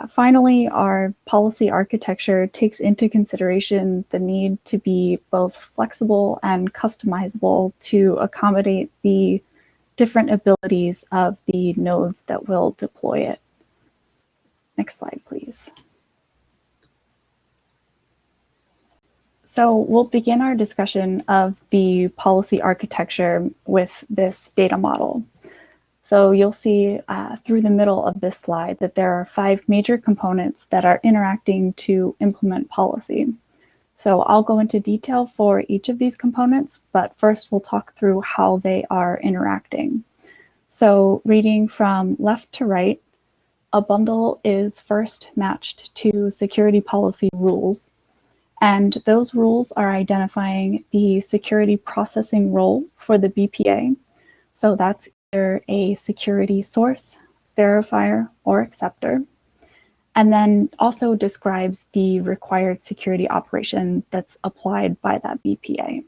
Finally, our policy architecture takes into consideration the need to be both flexible and customizable to accommodate the different abilities of the nodes that will deploy it. Next slide, please. So we'll begin our discussion of the policy architecture with this data model. So you'll see through the middle of this slide that there are 5 major components that are interacting to implement policy. So I'll go into detail for each of these components, but first we'll talk through how they are interacting. So reading from left to right, a bundle is first matched to security policy rules, and those rules are identifying the security processing role for the BPA. So that's either a security source, verifier, or acceptor, and then also describes the required security operation that's applied by that BPA.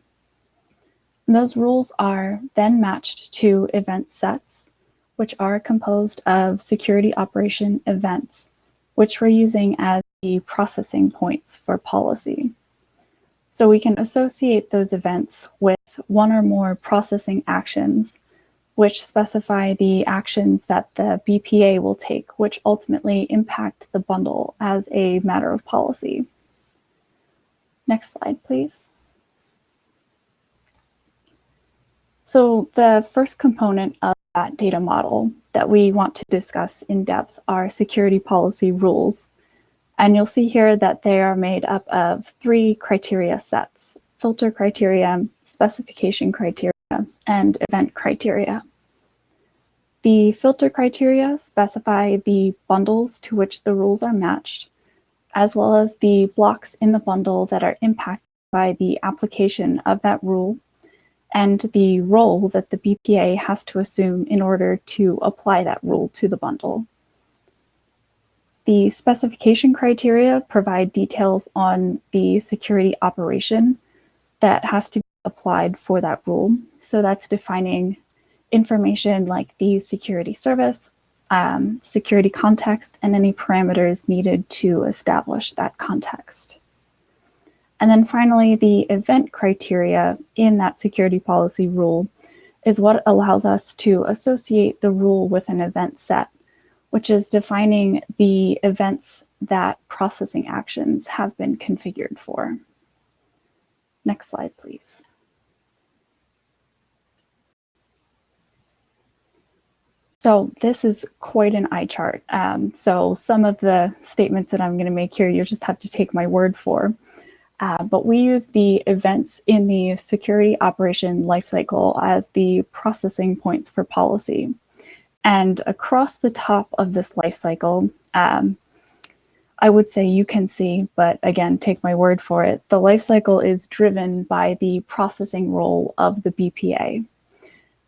And those rules are then matched to event sets, which are composed of security operation events, which we're using as the processing points for policy. So we can associate those events with one or more processing actions, which specify the actions that the BPA will take, which ultimately impact the bundle as a matter of policy. Next slide, please. So the first component of that data model that we want to discuss in depth are security policy rules. And you'll see here that they are made up of 3 criteria sets: filter criteria, specification criteria, and event criteria. The filter criteria specify the bundles to which the rules are matched, as well as the blocks in the bundle that are impacted specify the application of that rule and the role that the BPA has to assume in order to apply that rule to the bundle. The specification criteria provide details on the security operation that has to be applied for that rule. So that's defining information like the security service, security context, and any parameters needed to establish that context. And then finally, the event criteria in that security policy rule is what allows us to associate the rule with an event set, which is defining the events that processing actions have been configured for. Next slide, please. So this is quite an eye chart. So some of the statements that I'm going to make here, you just have to take my word for. But we use the events in the security operation lifecycle as the processing points for policy. And across the top of this lifecycle, I would say you can see, but again, take my word for it, the lifecycle is driven by the processing role of the BPA.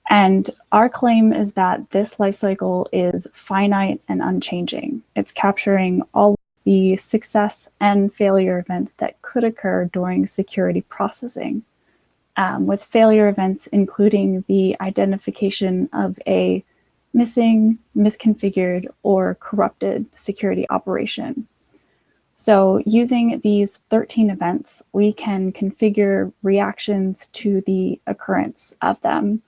And our claim is that this lifecycle is finite and unchanging. It's capturing all the success and failure events that could occur during security processing, with failure events including the identification of a missing, misconfigured, or corrupted security operation. So using these 13 events, we can configure reactions to the occurrence of them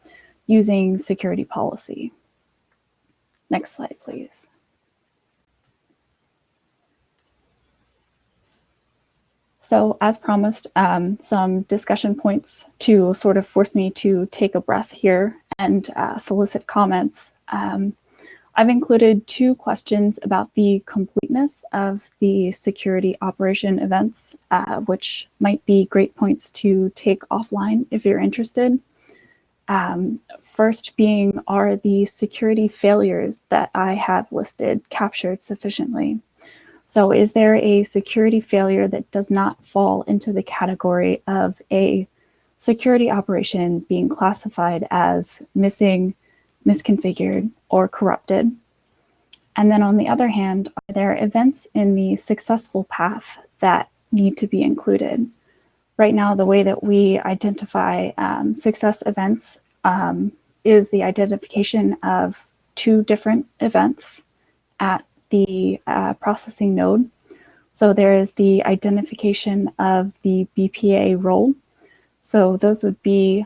using security policy. Next slide, please. So as promised, some discussion points to sort of force me to take a breath here and solicit comments. I've included 2 questions about the completeness of the security operation events, which might be great points to take offline if you're interested. First being, are the security failures that I have listed captured sufficiently? So is there a security failure that does not fall into the category of a security operation being classified as missing, misconfigured, or corrupted? And then on the other hand, are there events in the successful path that need to be included? Right now, the way that we identify success events is the identification of 2 different events at the processing node. So there is the identification of the BPA role. So those would be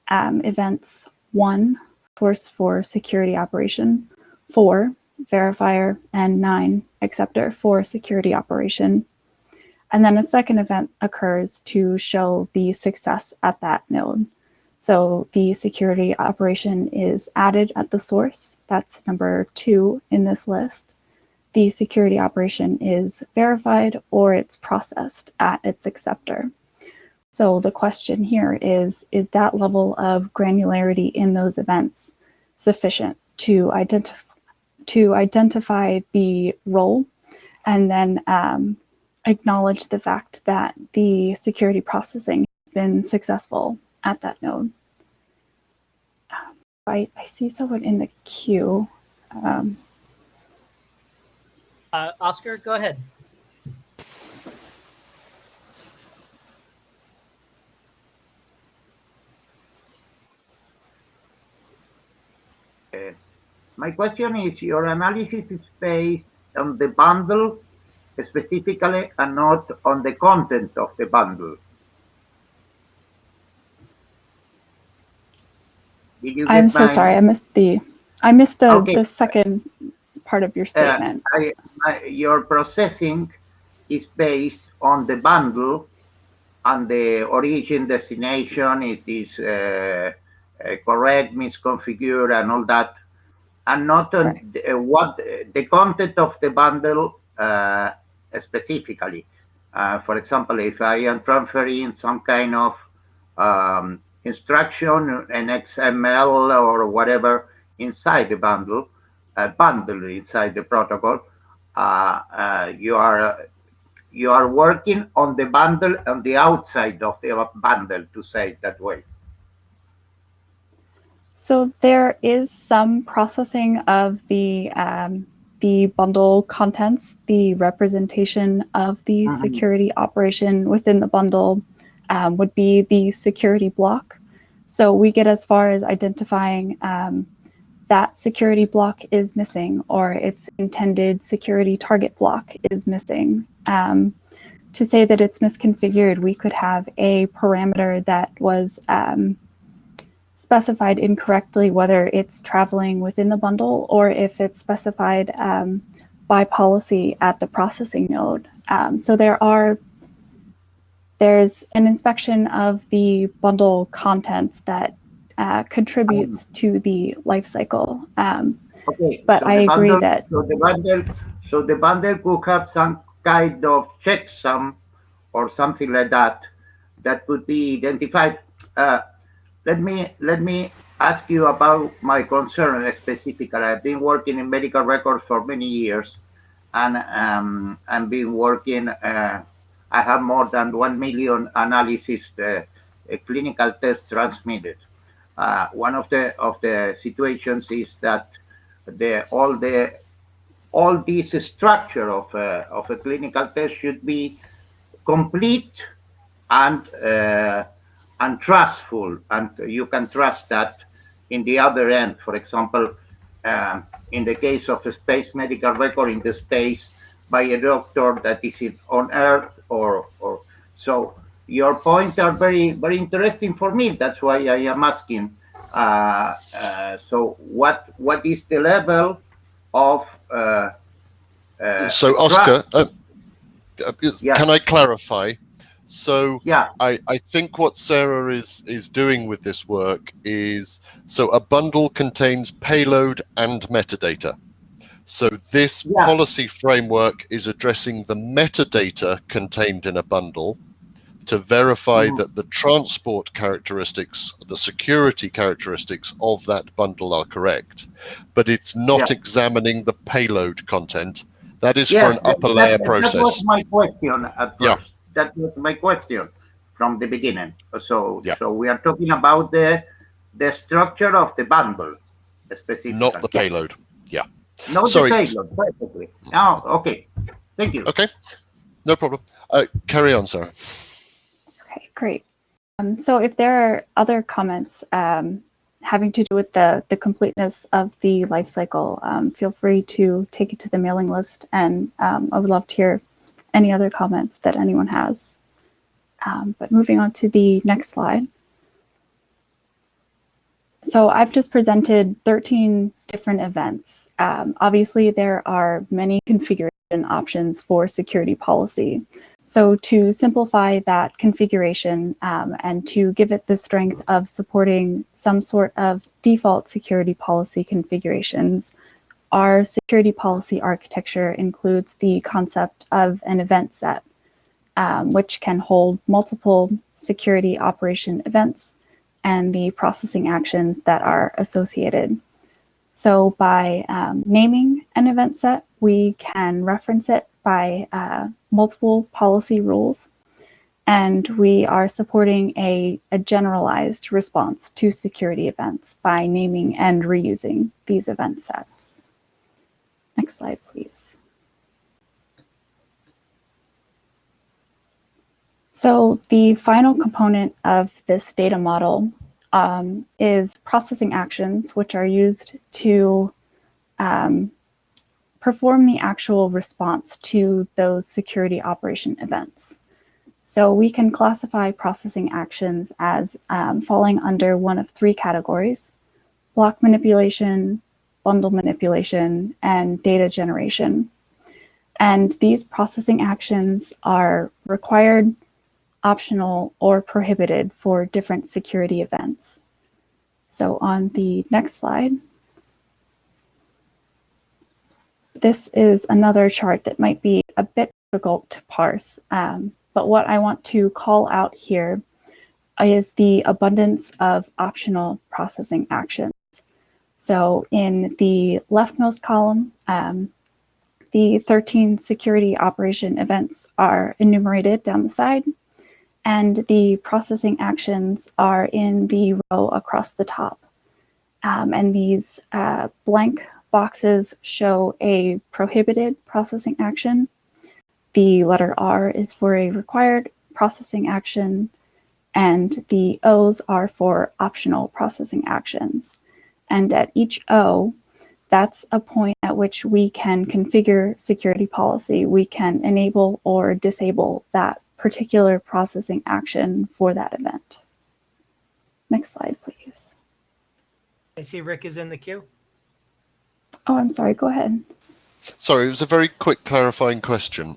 events 1, source for security operation, 4, verifier, and 9, acceptor for security operation. And then a second event occurs to show the success at that node. So the security operation is added at the source. That's number 2 in this list. The security operation is verified or it's processed at its acceptor. So the question here is that level of granularity in those events sufficient to identify the role and then acknowledge the fact that the security processing has been successful at that node? I see someone in the queue. Oscar, go ahead. My question is, your analysis is based on the bundle specifically and not on the content of the bundle. I'm so sorry, I missed the the second part of your statement. Your processing is based on the bundle and the origin, destination, it is correct, misconfigured, and all that, and not on what the content of the bundle specifically. For example, if I am transferring some kind of instruction, an XML or whatever inside the bundle, inside the protocol, you are you are working on the bundle, on the outside of the bundle, to say it that way. So there is some processing of the bundle contents, the representation of the security operation within the bundle would be the security block. So we get as far as identifying that security block is missing, or its intended security target block is missing. To say that it's misconfigured, we could have a parameter that was specified incorrectly, whether it's traveling within the bundle or if it's specified by policy at the processing node. So there's an inspection of the bundle contents that contributes to the life cycle. Okay, but so I agree bundle, that so the bundle could have some kind of checksum or something like that that could be identified. Let me ask you about my concern specifically. I've been working in medical records for many years, and I've been working. I have more than 1 million analysis clinical tests transmitted. One of the situations is that all this structure of a clinical test should be complete and trustful, and you can trust that in the other end. For example, in the case of a space medical record in the space by a doctor that is on Earth, or so. Your points are very, very interesting for me. That's why I am asking. So what is the level of so Oscar, yeah. Can I clarify? So Yeah. I think what Sarah is doing with this work is, so a bundle contains payload and metadata. So this policy framework is addressing the metadata contained in a bundle to verify that the transport characteristics, the security characteristics of that bundle are correct, but it's not examining the payload content. That is for an upper layer process. That was my question at first. That was my question from the beginning. So we are talking about the structure of the bundle, specifically. Not the payload. Yeah. Not the payload, perfectly. Now, okay. Thank you. Okay. No problem. Carry on, Sarah. Okay, great. So if there are other comments having to do with the completeness of the life cycle, feel free to take it to the mailing list, and I would love to hear any other comments that anyone has. But moving on to the next slide. So I've just presented 13 different events. Obviously, there are many configuration options for security policy. So to simplify that configuration and to give it the strength of supporting some sort of default security policy configurations, our security policy architecture includes the concept of an event set, which can hold multiple security operation events and the processing actions that are associated. So by naming an event set, we can reference it by multiple policy rules, and we are supporting a generalized response to security events by naming and reusing these event sets. Next slide, please. So the final component of this data model is processing actions, which are used to perform the actual response to those security operation events. So we can classify processing actions as falling under one of three categories: block manipulation, bundle manipulation, and data generation. And these processing actions are required, optional, or prohibited for different security events. So on the next slide, this is another chart that might be a bit difficult to parse, but what I want to call out here is the abundance of optional processing actions. So in the leftmost column, the 13 security operation events are enumerated down the side, and the processing actions are in the row across the top. And these blank boxes show a prohibited processing action. The letter R is for a required processing action, and the O's are for optional processing actions. And at each O, that's a point at which we can configure security policy. We can enable or disable that particular processing action for that event. Next slide, please. I see Rick is in the queue. Oh, I'm sorry, go ahead. Sorry, it was a very quick clarifying question.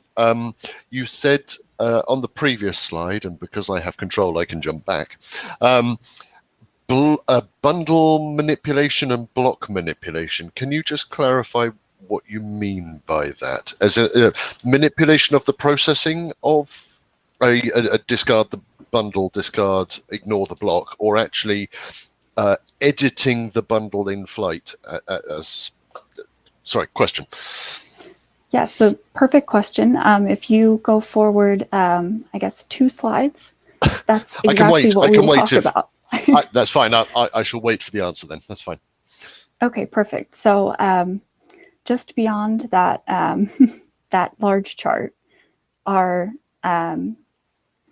You said on the previous slide, and because I have control, I can jump back. Bundle manipulation and block manipulation. Can you just clarify what you mean by that? As a manipulation of the processing of a discard the bundle, discard, ignore the block, or actually editing the bundle in flight? Sorry, question. Yes, so perfect question. If you go forward, I guess 2 slides, that's exactly what we will talk about. That's fine. I shall wait for the answer then. That's fine. Okay, perfect. So just beyond that, that large chart are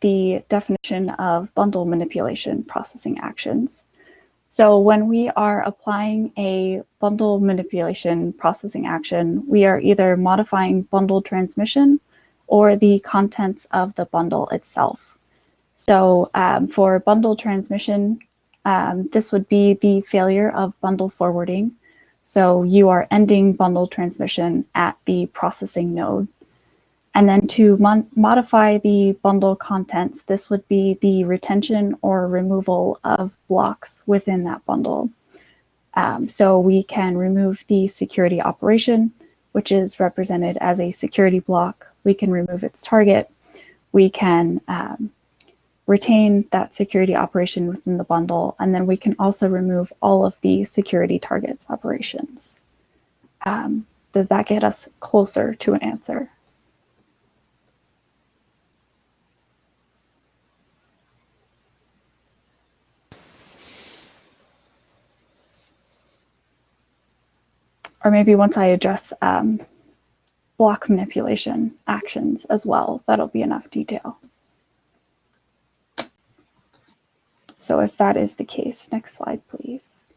the definition of bundle manipulation processing actions. So when we are applying a bundle manipulation processing action, we are either modifying bundle transmission or the contents of the bundle itself. So for bundle transmission, this would be the failure of bundle forwarding. So you are ending bundle transmission at the processing node. And then to modify the bundle contents, this would be the retention or removal of blocks within that bundle. So we can remove the security operation, which is represented as a security block. We can remove its target. We can retain that security operation within the bundle, and then we can also remove all of the security targets operations. Does that get us closer to an answer? Or maybe once I address block manipulation actions as well, that'll be enough detail. So if that is the case, next slide, please.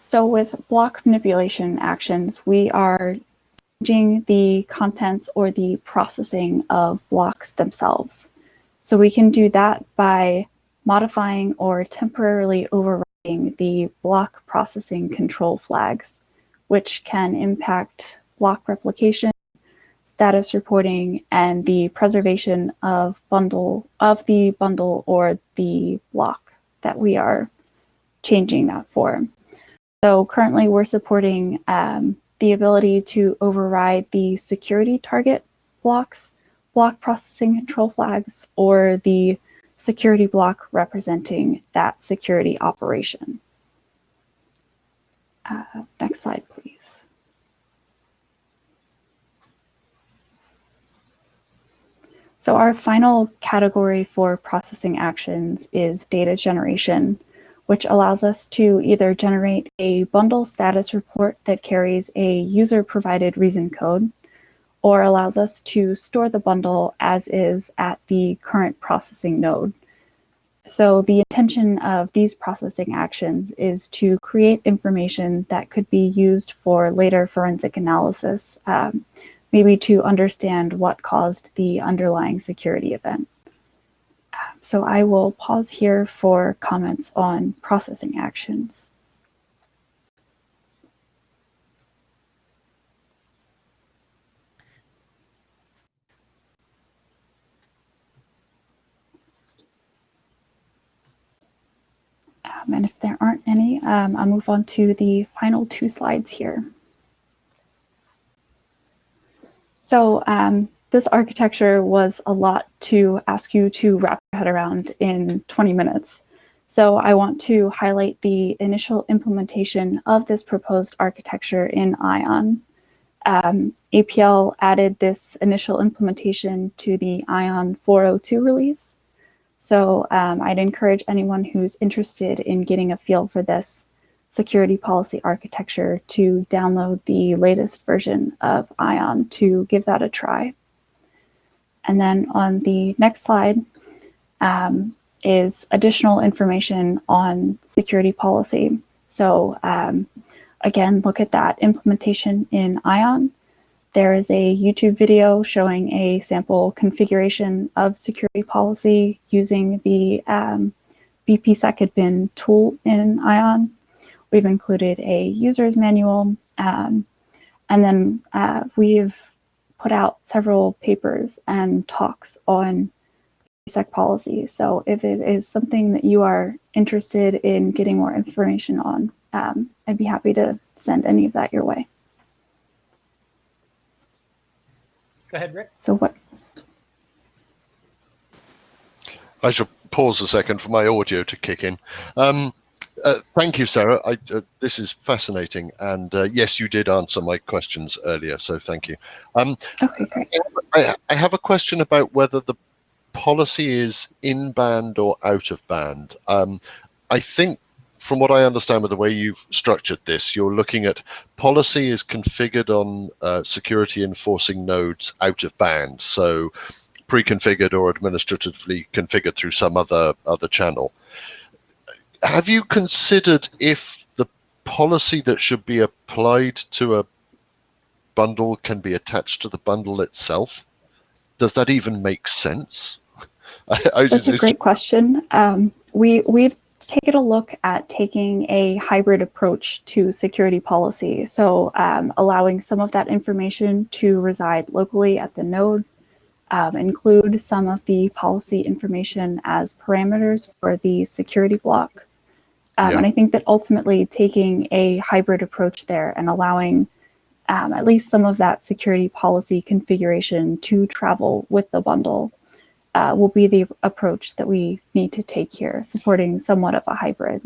So with block manipulation actions, we are changing the contents or the processing of blocks themselves. So we can do that by modifying or temporarily overriding the block processing control flags, which can impact block replication, status reporting, and the preservation of the bundle or the block that we are changing that for. So currently we're supporting the ability to override the security target blocks, block processing control flags, or the security block representing that security operation. Next slide, please. So our final category for processing actions is data generation, which allows us to either generate a bundle status report that carries a user-provided reason code, or allows us to store the bundle as is at the current processing node. So the intention of these processing actions is to create information that could be used for later forensic analysis, maybe to understand what caused the underlying security event. So I will pause here for comments on processing actions. And if there aren't any, I'll move on to the final 2 slides here. So this architecture was a lot to ask you to wrap your head around in 20 minutes. So I want to highlight the initial implementation of this proposed architecture in ION. APL added this initial implementation to the ION 402 release. So I'd encourage anyone who's interested in getting a feel for this security policy architecture to download the latest version of ION to give that a try. And then on the next slide is additional information on security policy. So again, look at that implementation in ION. There is a YouTube video showing a sample configuration of security policy using the BPSecAdmin tool in ION. We've included a user's manual, and then we've put out several papers and talks on BPSec policy. So if it is something that you are interested in getting more information on, I'd be happy to send any of that your way. Go ahead, Rick. So what? I should pause a second for my audio to kick in. Thank you, Sarah. This is fascinating. And yes, you did answer my questions earlier, so thank you. Okay, great. I have a question about whether the policy is in band or out of band. I think from what I understand with the way you've structured this, you're looking at policy is configured on security enforcing nodes out of band. So pre-configured or administratively configured through some other channel. Have you considered if the policy that should be applied to a bundle can be attached to the bundle itself? Does that even make sense? That's a great question. We've taken a look at taking a hybrid approach to security policy. So allowing some of that information to reside locally at the node, include some of the policy information as parameters for the security block. And I think that ultimately taking a hybrid approach there and allowing at least some of that security policy configuration to travel with the bundle will be the approach that we need to take here, supporting somewhat of a hybrid.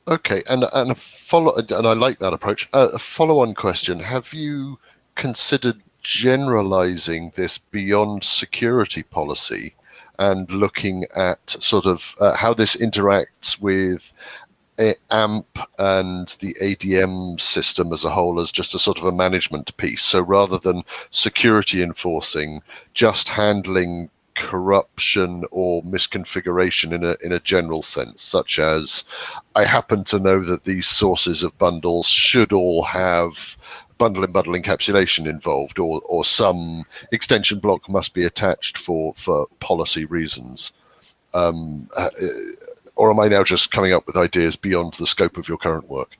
Okay, and I like that approach. A follow-on question: have you considered generalizing this beyond security policy and looking at sort of how this interacts with AMP and the ADM system as a whole as just a sort of a management piece? So rather than security enforcing, just handling corruption or misconfiguration in a general sense, such as I happen to know that these sources of bundles should all have bundle-in-bundle encapsulation involved, or some extension block must be attached for policy reasons. Or am I now just coming up with ideas beyond the scope of your current work?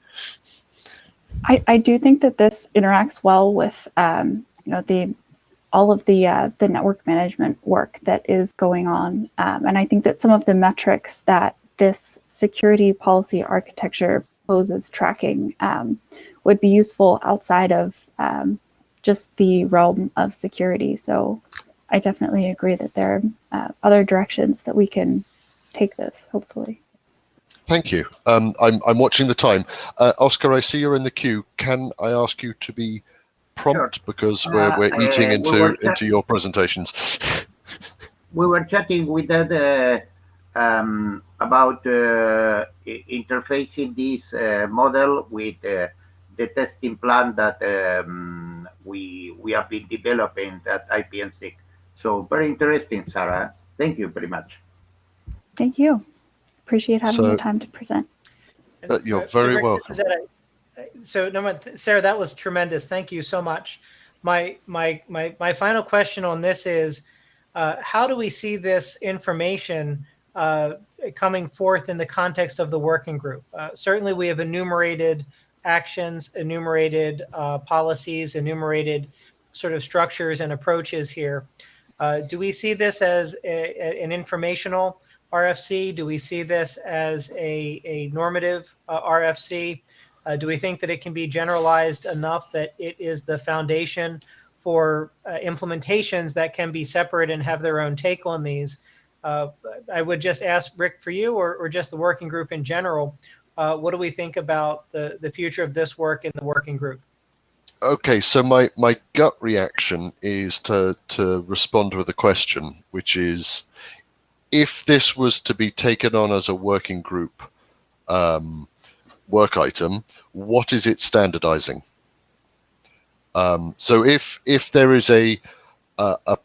I do think that this interacts well with all of the network management work that is going on, and I think that some of the metrics that this security policy architecture proposes tracking would be useful outside of just the realm of security. So I definitely agree that there are other directions that we can take this, hopefully. Thank you. I'm watching the time. Oscar, I see you're in the queue. Can I ask you to be prompt? Sure. Because we're eating into your presentations. We were chatting with that about interfacing this model with the testing plan that we have been developing at IPNSIC. So very interesting, Sarah. Thank you very much. Thank you. Appreciate having the time to present. You're very welcome. Sarah, that was tremendous. Thank you so much. My final question on this is, how do we see this information coming forth in the context of the working group? Certainly, we have enumerated actions, enumerated policies, enumerated sort of structures and approaches here. Do we see this as an informational RFC? Do we see this as a normative RFC? Do we think that it can be generalized enough that it is the foundation for implementations that can be separate and have their own take on these? I would just ask Rick for you, or just the working group in general. What do we think about the future of this work in the working group? Okay, so my gut reaction is to respond with a question, which is, if this was to be taken on as a working group work item, what is it standardizing? So if there is a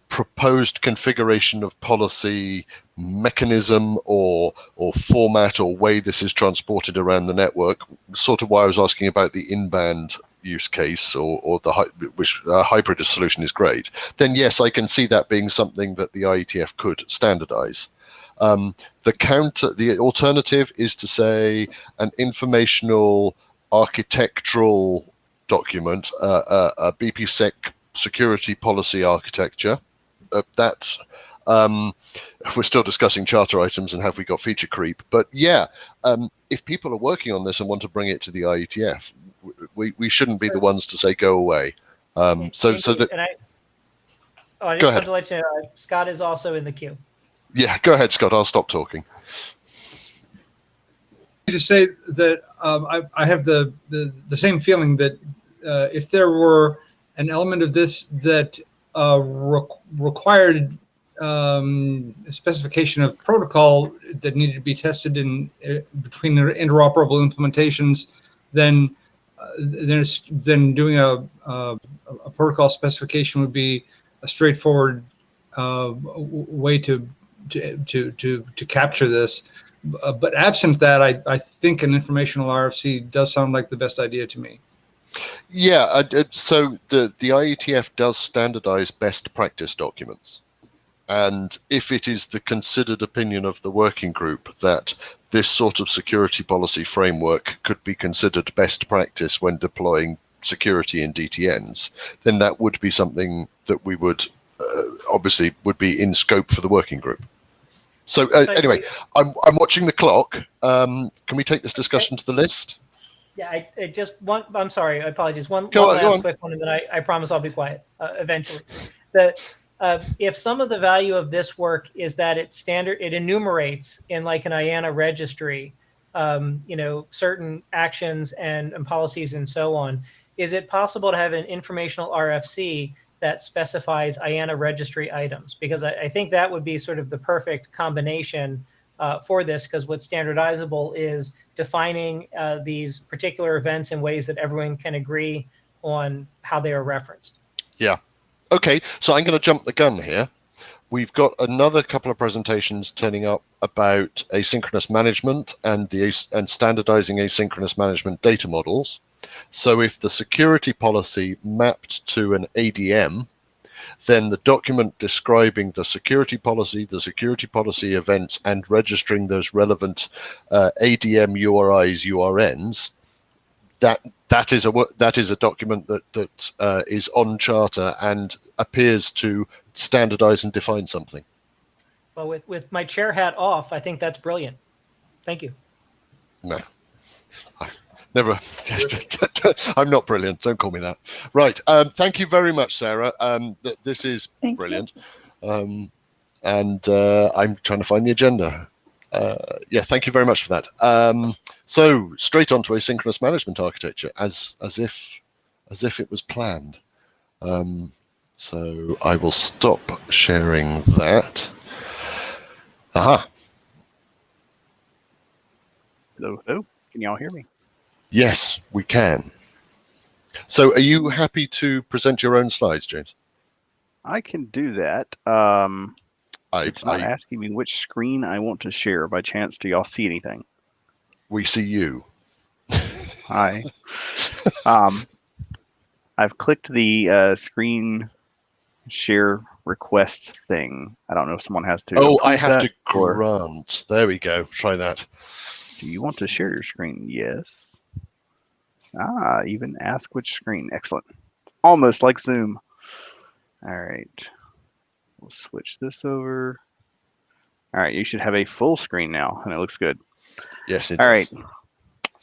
proposed configuration of policy, mechanism, or format, or way this is transported around the network, sort of why I was asking about the in-band use case, or the which hybrid solution is great, then yes, I can see that being something that the IETF could standardize. The alternative is to say an informational architectural document, a BPSec security policy architecture. That's we're still discussing charter items and have we got feature creep, but yeah, if people are working on this and want to bring it to the IETF, we shouldn't be the ones to say go away. Go ahead. To let you know, Scott is also in the queue. Yeah, go ahead, Scott. I'll stop talking. To say that I have the same feeling that if there were an element of this that required a specification of protocol that needed to be tested in between interoperable implementations, then doing a protocol specification would be a straightforward way to capture this. But absent that, I think an informational RFC does sound like the best idea to me. Yeah, so the IETF does standardize best practice documents. And if it is the considered opinion of the working group that this sort of security policy framework could be considered best practice when deploying security in DTNs, then that would be something that we would obviously would be in scope for the working group. So anyway, I'm watching the clock. Can we take this discussion to the list? Yeah, I'm sorry, I apologize. One last quick one, and then I promise I'll be quiet eventually. If some of the value of this work is that it enumerates in like an IANA registry, certain actions and policies and so on, is it possible to have an informational RFC that specifies IANA registry items? Because I think that would be sort of the perfect combination for this, because what's standardizable is defining these particular events in ways that everyone can agree on how they are referenced. Yeah. Okay, so I'm going to jump the gun here. We've got another couple of presentations turning up about asynchronous management and standardizing asynchronous management data models. So if the security policy mapped to an ADM, then the document describing the security policy events, and registering those relevant ADM URIs, URNs, that is a document that is on charter and appears to standardize and define something. Well, with my chair hat off, I think that's brilliant. Thank you. No, never. I'm not brilliant. Don't call me that. Right. Thank you very much, Sarah. This is brilliant. And I'm trying to find the agenda. Yeah, thank you very much for that. So straight on to asynchronous management architecture, as if it was planned. So I will stop sharing that. Aha. Hello, hello. Can y'all hear me? Yes, we can. So are you happy to present your own slides, James? I can do that. It's not asking me which screen I want to share. By chance, do y'all see anything? We see you. Hi. I've clicked the screen share request thing. I don't know if someone has to. Oh, I have to grant. There we go. Try that. Do you want to share your screen? Yes. Even ask which screen. Excellent. It's almost like Zoom. All right. We'll switch this over. All right. You should have a full screen now, and it looks good. Yes, it All does. right.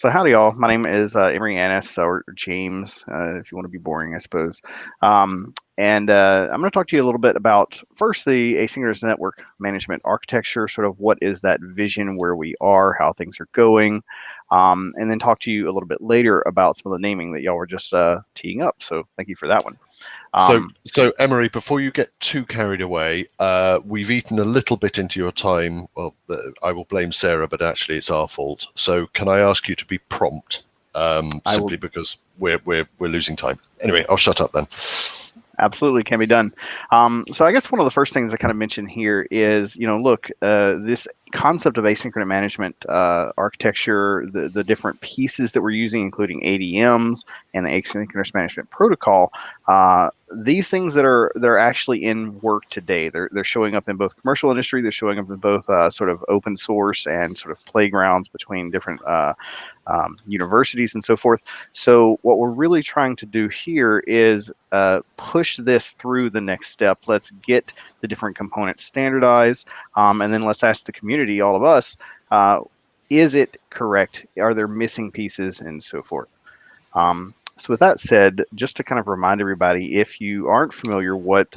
So howdy y'all, my name is Emery Annis, or James, if you want to be boring, I suppose. And I'm going to talk to you a little bit about first the asynchronous network management architecture, sort of what is that vision, where we are, how things are going, and then talk to you a little bit later about some of the naming that y'all were just teeing up. So thank you for that one. So Emery, before you get too carried away, we've eaten a little bit into your time. Well, I will blame Sarah, but actually it's our fault. So can I ask you to be prompt, simply because we're losing time. Anyway, I'll shut up then. Absolutely, can be done. So I guess one of the first things I kind of mention here is, look, this concept of asynchronous management architecture, the different pieces that we're using, including ADMs and the asynchronous management protocol, these things they're actually in work today. They're showing up in both commercial industry. They're showing up in both sort of open source and sort of playgrounds between different universities and so forth. So what we're really trying to do here is push this through the next step. Let's get the different components standardized, and then let's ask the community, all of us, is it correct? Are there missing pieces and so forth? So with that said, just to kind of remind everybody, if you aren't familiar what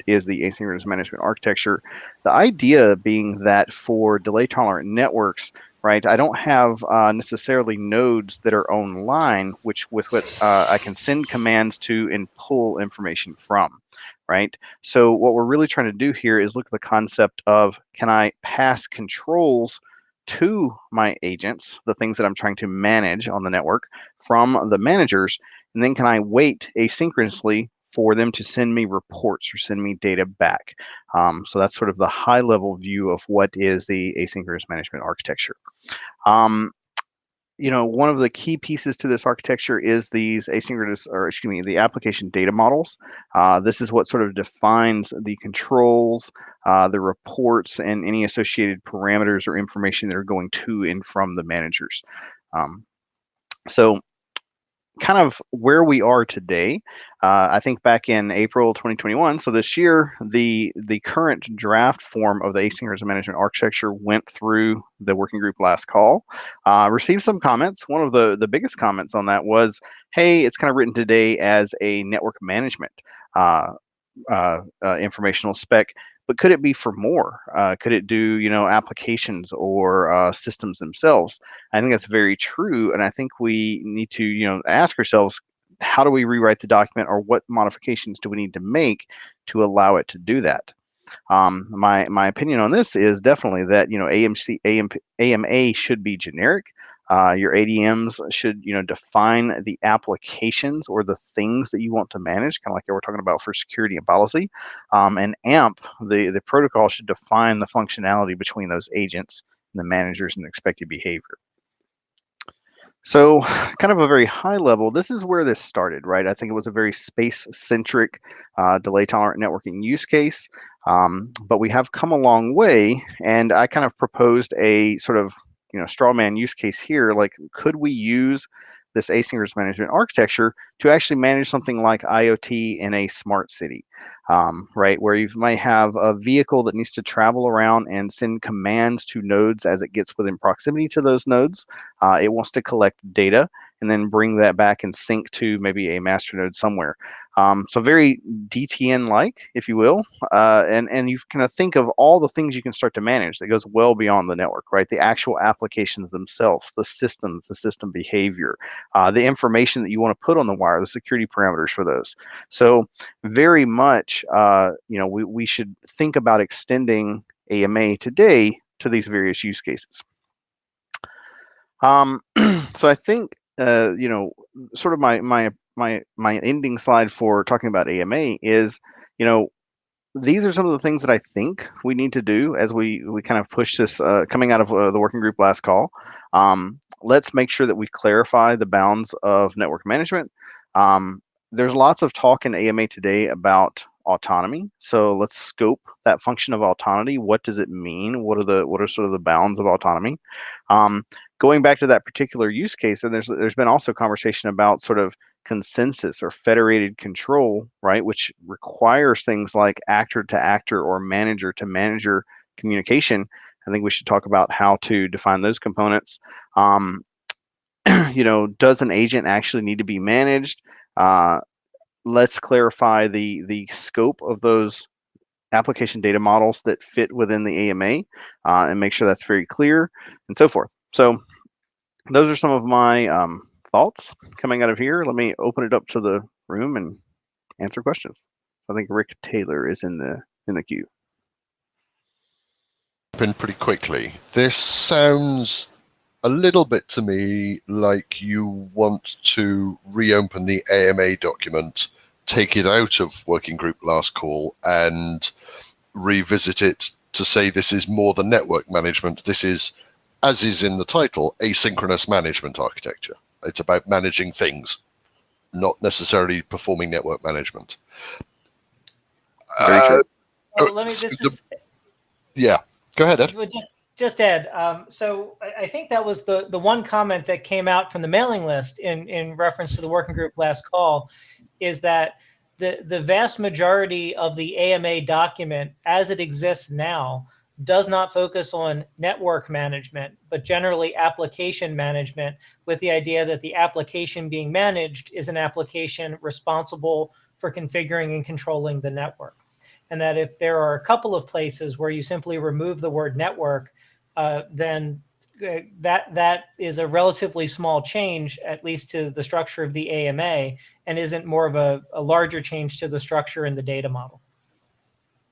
is the asynchronous management architecture, the idea being that for delay tolerant networks, right, I don't have necessarily nodes that are online, with what I can send commands to and pull information from, right? So what we're really trying to do here is look at the concept of, can I pass controls to my agents, the things that I'm trying to manage on the network, from the managers, and then can I wait asynchronously for them to send me reports or send me data back? So that's sort of the high level view of what is the asynchronous management architecture. One of the key pieces to this architecture is these the application data models. This is what sort of defines the controls, the reports, and any associated parameters or information that are going to and from the managers. So kind of where we are today, I think back in April 2021, so this year, the current draft form of the asynchronous management architecture went through the working group last call, received some comments. One of the biggest comments on that was, hey, it's kind of written today as a network management informational spec, but could it be for more? Could it do, applications or systems themselves? I think that's very true, and I think we need to, ask ourselves, how do we rewrite the document, or what modifications do we need to make to allow it to do that? My opinion on this is definitely that AMA should be generic. Your ADMs should define the applications or the things that you want to manage, kind of like we're talking about for security and policy. And AMP, the protocol, should define the functionality between those agents and the managers and expected behavior. So kind of a very high level, this is where this started, right? I think it was a very space-centric delay-tolerant networking use case, but we have come a long way, and I kind of proposed a sort of straw man use case here. Like, could we use this asynchronous management architecture to actually manage something like IoT in a smart city, right? Where you might have a vehicle that needs to travel around and send commands to nodes as it gets within proximity to those nodes. It wants to collect data and then bring that back and sync to maybe a master node somewhere. So very DTN-like, if you will, and you kind of think of all the things you can start to manage that goes well beyond the network, right? The actual applications themselves, the systems, the system behavior, the information that you want to put on the wire, the security parameters for those. So very much, we should think about extending AMA today to these various use cases. So I think, sort of my ending slide for talking about AMA is, these are some of the things that I think we need to do as we kind of push this, coming out of the working group last call. Let's make sure that we clarify the bounds of network management. There's lots of talk in AMA today about autonomy. So let's scope that function of autonomy. What does it mean? What are sort of the bounds of autonomy? Going back to that particular use case, and there's been also conversation about sort of consensus or federated control, right, which requires things like actor to actor or manager to manager communication. I think we should talk about how to define those components. does an agent actually need to be managed? Let's clarify the scope of those application data models that fit within the AMA and make sure that's very clear and so forth. So those are some of my thoughts coming out of here. Let me open it up to the room and answer questions. I think Rick Taylor is in the queue. Pretty quickly. This sounds a little bit to me like you want to reopen the AMA document, take it out of working group last call and revisit it to say this is more than network management. This is, as is in the title, asynchronous management architecture. It's about managing things, not necessarily performing network management. Very true. Well, let me, this is, yeah, go ahead, Ed. Just Ed. So I think that was the one comment that came out from the mailing list in reference to the working group last call, is that the vast majority of the AMA document as it exists now does not focus on network management, but generally application management, with the idea that the application being managed is an application responsible for configuring and controlling the network. And that if there are a couple of places where you simply remove the word network, then that is a relatively small change, at least to the structure of the AMA, and isn't more of a larger change to the structure in the data model.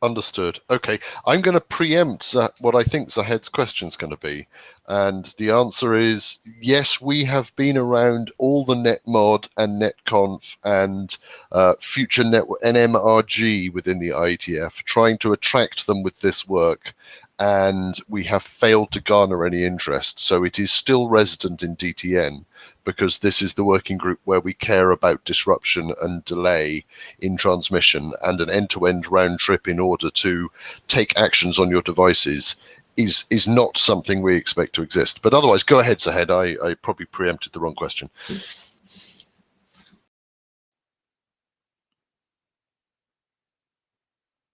Understood. Okay, I'm going to preempt what I think Zahed's question is going to be. And the answer is yes, we have been around all the netmod and netconf and future network NMRG within the IETF, trying to attract them with this work. And we have failed to garner any interest. So it is still resident in DTN, because this is the working group where we care about disruption and delay in transmission, and an end-to-end round trip in order to take actions on your devices is not something we expect to exist. But otherwise, go ahead, Zahed. I probably preempted the wrong question.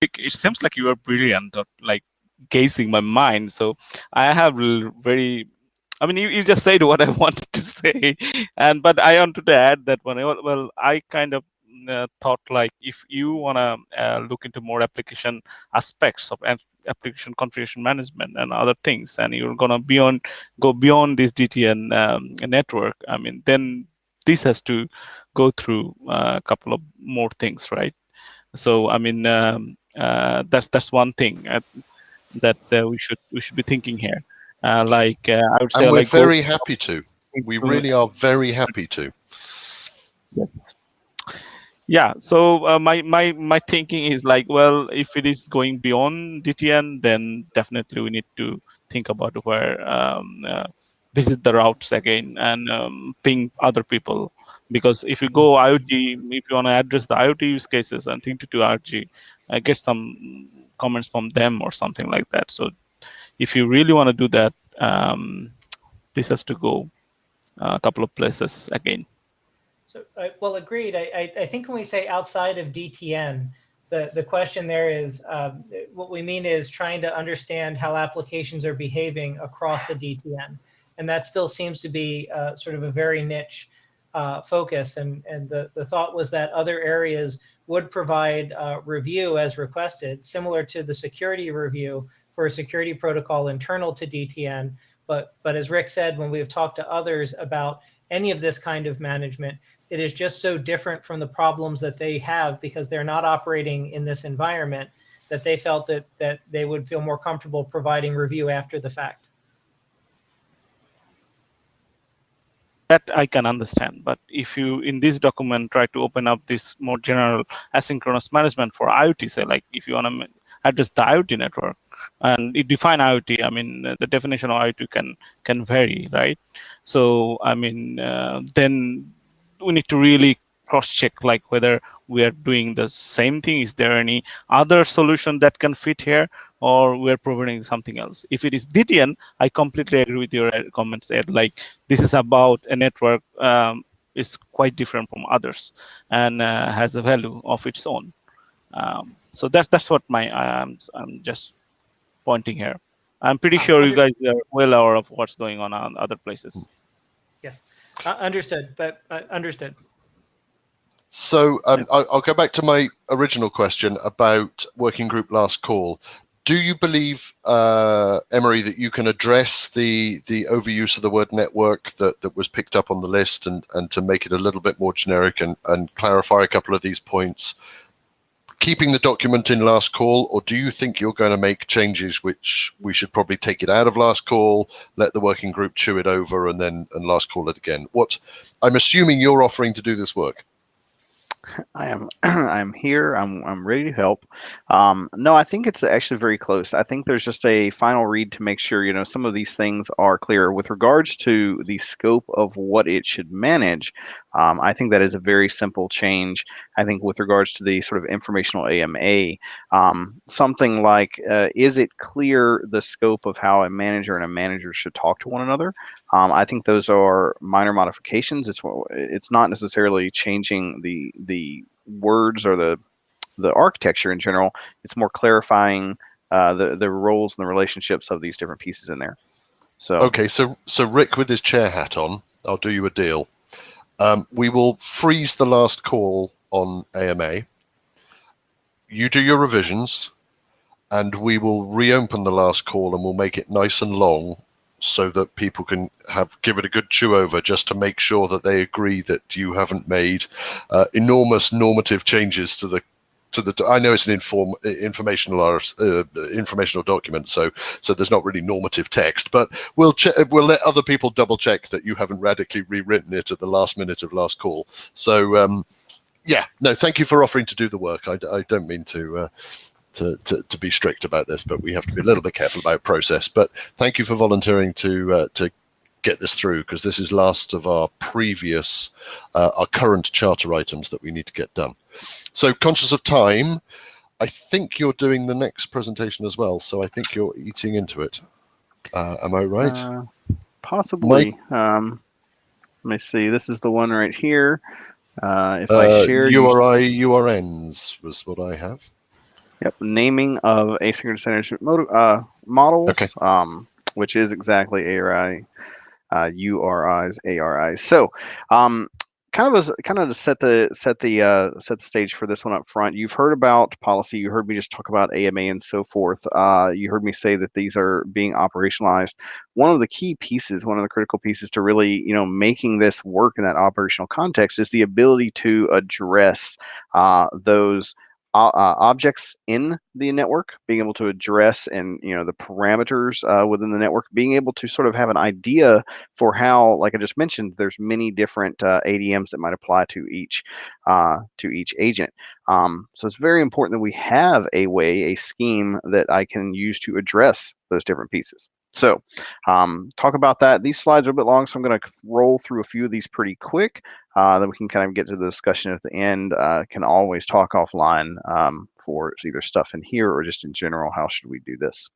It seems like you are brilliant, like gazing my mind. So I have very, I mean, you just said what I wanted to say, but I wanted to add that one. Well, I kind of thought, like, if you want to look into more application aspects of application configuration management and other things, and you're gonna go beyond this DTN network, I mean, then this has to go through a couple of more things, right? So I mean, that's one thing that we should be thinking here. Like I would say, and we're like, very happy to. We really are very happy to. Yes. Yeah. So my thinking is like, well, if it is going beyond DTN, then definitely we need to think about where visit the routes again and ping other people. Because if you go IoT, if you want to address the IoT use cases and think to do RG, get some comments from them or something like that. So if you really want to do that, this has to go a couple of places again. So, well, agreed. I think when we say outside of DTN, the question there is, what we mean is trying to understand how applications are behaving across a DTN. And that still seems to be sort of a very niche focus. And the thought was that other areas would provide review as requested, similar to the security review for a security protocol internal to DTN. But as Rick said, when we've talked to others about any of this kind of management, it is just so different from the problems that they have because they're not operating in this environment, that they felt that they would feel more comfortable providing review after the fact. That I can understand, but if you in this document try to open up this more general asynchronous management for IoT, say like if you want to address the IoT network and you define IoT, I mean the definition of IoT can vary, right? So I mean then we need to really cross-check like whether we are doing the same thing. Is there any other solution that can fit here, or we're providing something else? If it is DTN, I completely agree with your comments, Ed. Like this is about a network is quite different from others and has a value of its own. So that's what I'm just pointing here. I'm pretty sure you guys are well aware of what's going on other places. Yes. Understood, but understood. So I'll go back to my original question about working group last call. Do you believe, Emery, that you can address the overuse of the word network that was picked up on the list and to make it a little bit more generic and clarify a couple of these points, keeping the document in last call, or do you think you're going to make changes which we should probably take it out of last call, let the working group chew it over, and last call it again? What I'm assuming you're offering to do this work. I am I'm here. I'm ready to help. No, I think it's actually very close. I think there's just a final read to make sure, you know, some of these things are clear with regards to the scope of what it should manage. I think that is a very simple change. I think with regards to the sort of informational AMA, something like, is it clear the scope of how a manager and a manager should talk to one another? I think those are minor modifications. It's not necessarily changing the words or the architecture in general. It's more clarifying the roles and the relationships of these different pieces in there. So okay, so Rick with his chair hat on, I'll do you a deal. We will freeze the last call on AMA. You do your revisions, and we will reopen the last call, and we'll make it nice and long, so that people can give it a good chew over, just to make sure that they agree that you haven't made enormous normative changes to the. I know it's an informational document, so there's not really normative text, but we'll let other people double check that you haven't radically rewritten it at the last minute of last call. So yeah, no, thank you for offering to do the work. I don't mean to be strict about this, but we have to be a little bit careful about process. But thank you for volunteering to get this through, because this is last of our current charter items that we need to get done. So, conscious of time, I think you're doing the next presentation as well. So I think you're eating into it. Am I right? Possibly. Let me see. This is the one right here. If I share URI URNs was what I have. Yep, naming of asynchronous management models, okay. Which is exactly ARI, URIs, ARIs. So, kind of to set the stage for this one up front. You've heard about policy. You heard me just talk about AMA and so forth. You heard me say that these are being operationalized. One of the key pieces, one of the critical pieces to really, you know, making this work in that operational context is the ability to address those objects in the network, being able to address and, you know, the parameters within the network, being able to sort of have an idea for how, like I just mentioned, there's many different ADMs that might apply to each agent. So it's very important that we have a scheme that I can use to address those different pieces. So talk about that. These slides are a bit long, so I'm going to roll through a few of these pretty quick. Then we can kind of get to the discussion at the end. Can always talk offline for either stuff in here or just in general, how should we do this?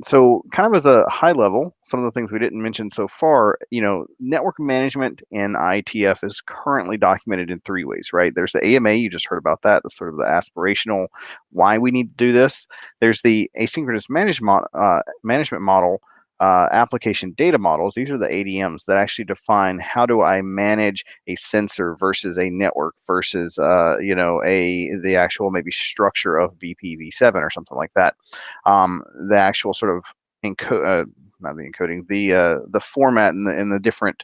So kind of as a high level, some of the things we didn't mention so far, you know, network management in IETF is currently documented in 3 ways, right? There's the AMA, you just heard about that. That's sort of the aspirational, why we need to do this. There's the asynchronous management model, application data models. These are the ADMs that actually define how do I manage a sensor versus a network versus you know, the actual maybe structure of VPv7 or something like that. The actual sort of not the encoding, the format and the different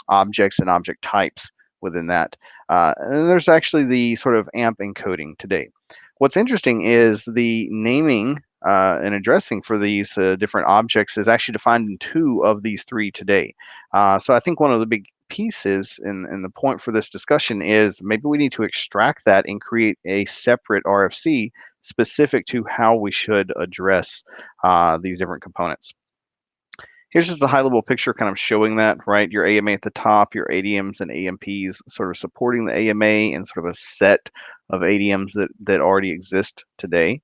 objects and object types within that. And there's actually the sort of AMP encoding today. What's interesting is the naming and addressing for these different objects is actually defined in 2 of these 3 today. So I think one of the big pieces and the point for this discussion is maybe we need to extract that and create a separate RFC specific to how we should address these different components. Here's just a high-level picture kind of showing that, right? Your AMA at the top, your ADMs and AMPs sort of supporting the AMA and sort of a set of ADMs that already exist today.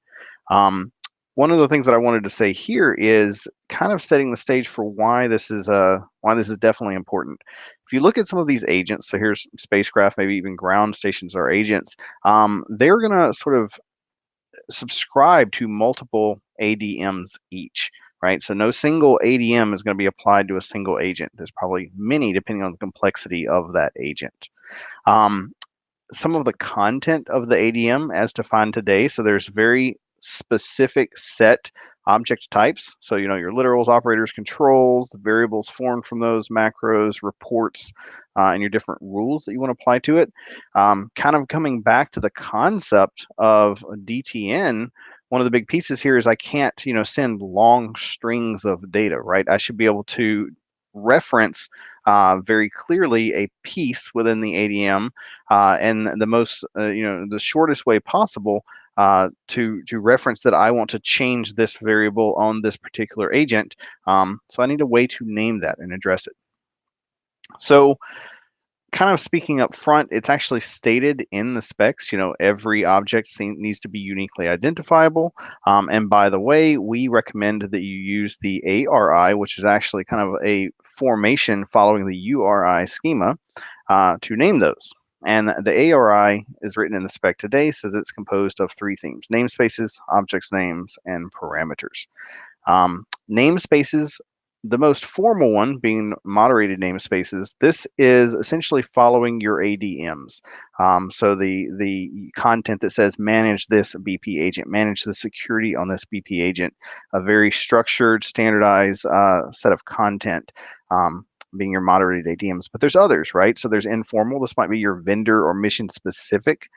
One of the things that I wanted to say here is kind of setting the stage for why this is definitely important. If you look at some of these agents, so here's spacecraft, maybe even ground stations are agents, they're going to sort of subscribe to multiple ADMs each. right? So no single ADM is going to be applied to a single agent. There's probably many depending on the complexity of that agent. Some of the content of the ADM as defined today, so there's very specific set object types. So, you know, your literals, operators, controls, the variables formed from those, macros, reports, and your different rules that you want to apply to it. Kind of coming back to the concept of DTN, one of the big pieces here is I can't, you know, send long strings of data, right? I should be able to reference very clearly a piece within the ADM and the most, you know, the shortest way possible to reference that I want to change this variable on this particular agent. So I need a way to name that and address it. So kind of speaking up front, it's actually stated in the specs, you know, every object needs to be uniquely identifiable. And by the way, we recommend that you use the ARI, which is actually kind of a formation following the URI schema to name those. And the ARI is written in the spec today, says it's composed of three things: namespaces, objects names, and parameters. Namespaces, the most formal one being moderated namespaces, this is essentially following your ADMs. So the content that says manage this BP agent, manage the security on this BP agent, a very structured, standardized set of content being your moderated ADMs. But there's others, right? So there's informal. This might be your vendor or mission specific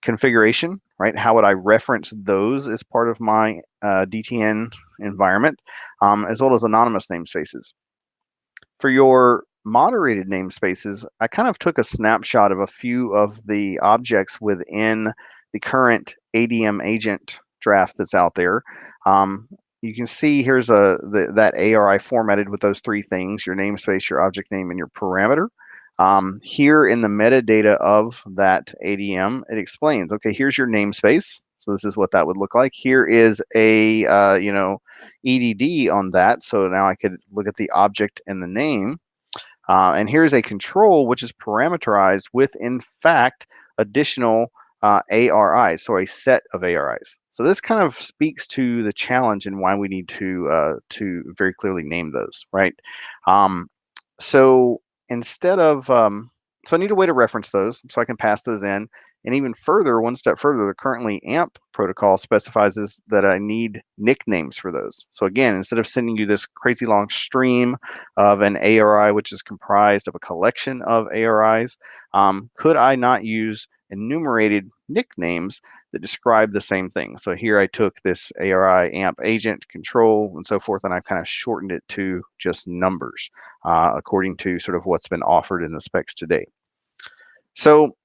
configuration, right? How would I reference those as part of my DTN environment, as well as anonymous namespaces. For your moderated namespaces, I kind of took a snapshot of a few of the objects within the current ADM agent draft that's out there. You can see here's that ARI formatted with those three things: your namespace, your object name, and your parameter. Here in the metadata of that ADM, it explains, okay, here's your namespace. So this is what that would look like. Here is a, you know, EDD on that. So now I could look at the object and the name. And here's a control, which is parameterized with, in fact, additional ARIs, so a set of ARIs. So this kind of speaks to the challenge and why we need to very clearly name those, right? So instead of, so I need a way to reference those so I can pass those in. And even further, one step further, the currently AMP protocol specifies that I need nicknames for those. So again, instead of sending you this crazy long stream of an ARI, which is comprised of a collection of ARIs, could I not use enumerated nicknames that describe the same thing? So here I took this ARI AMP agent control and so forth, and I kind of shortened it to just numbers according to sort of what's been offered in the specs today. So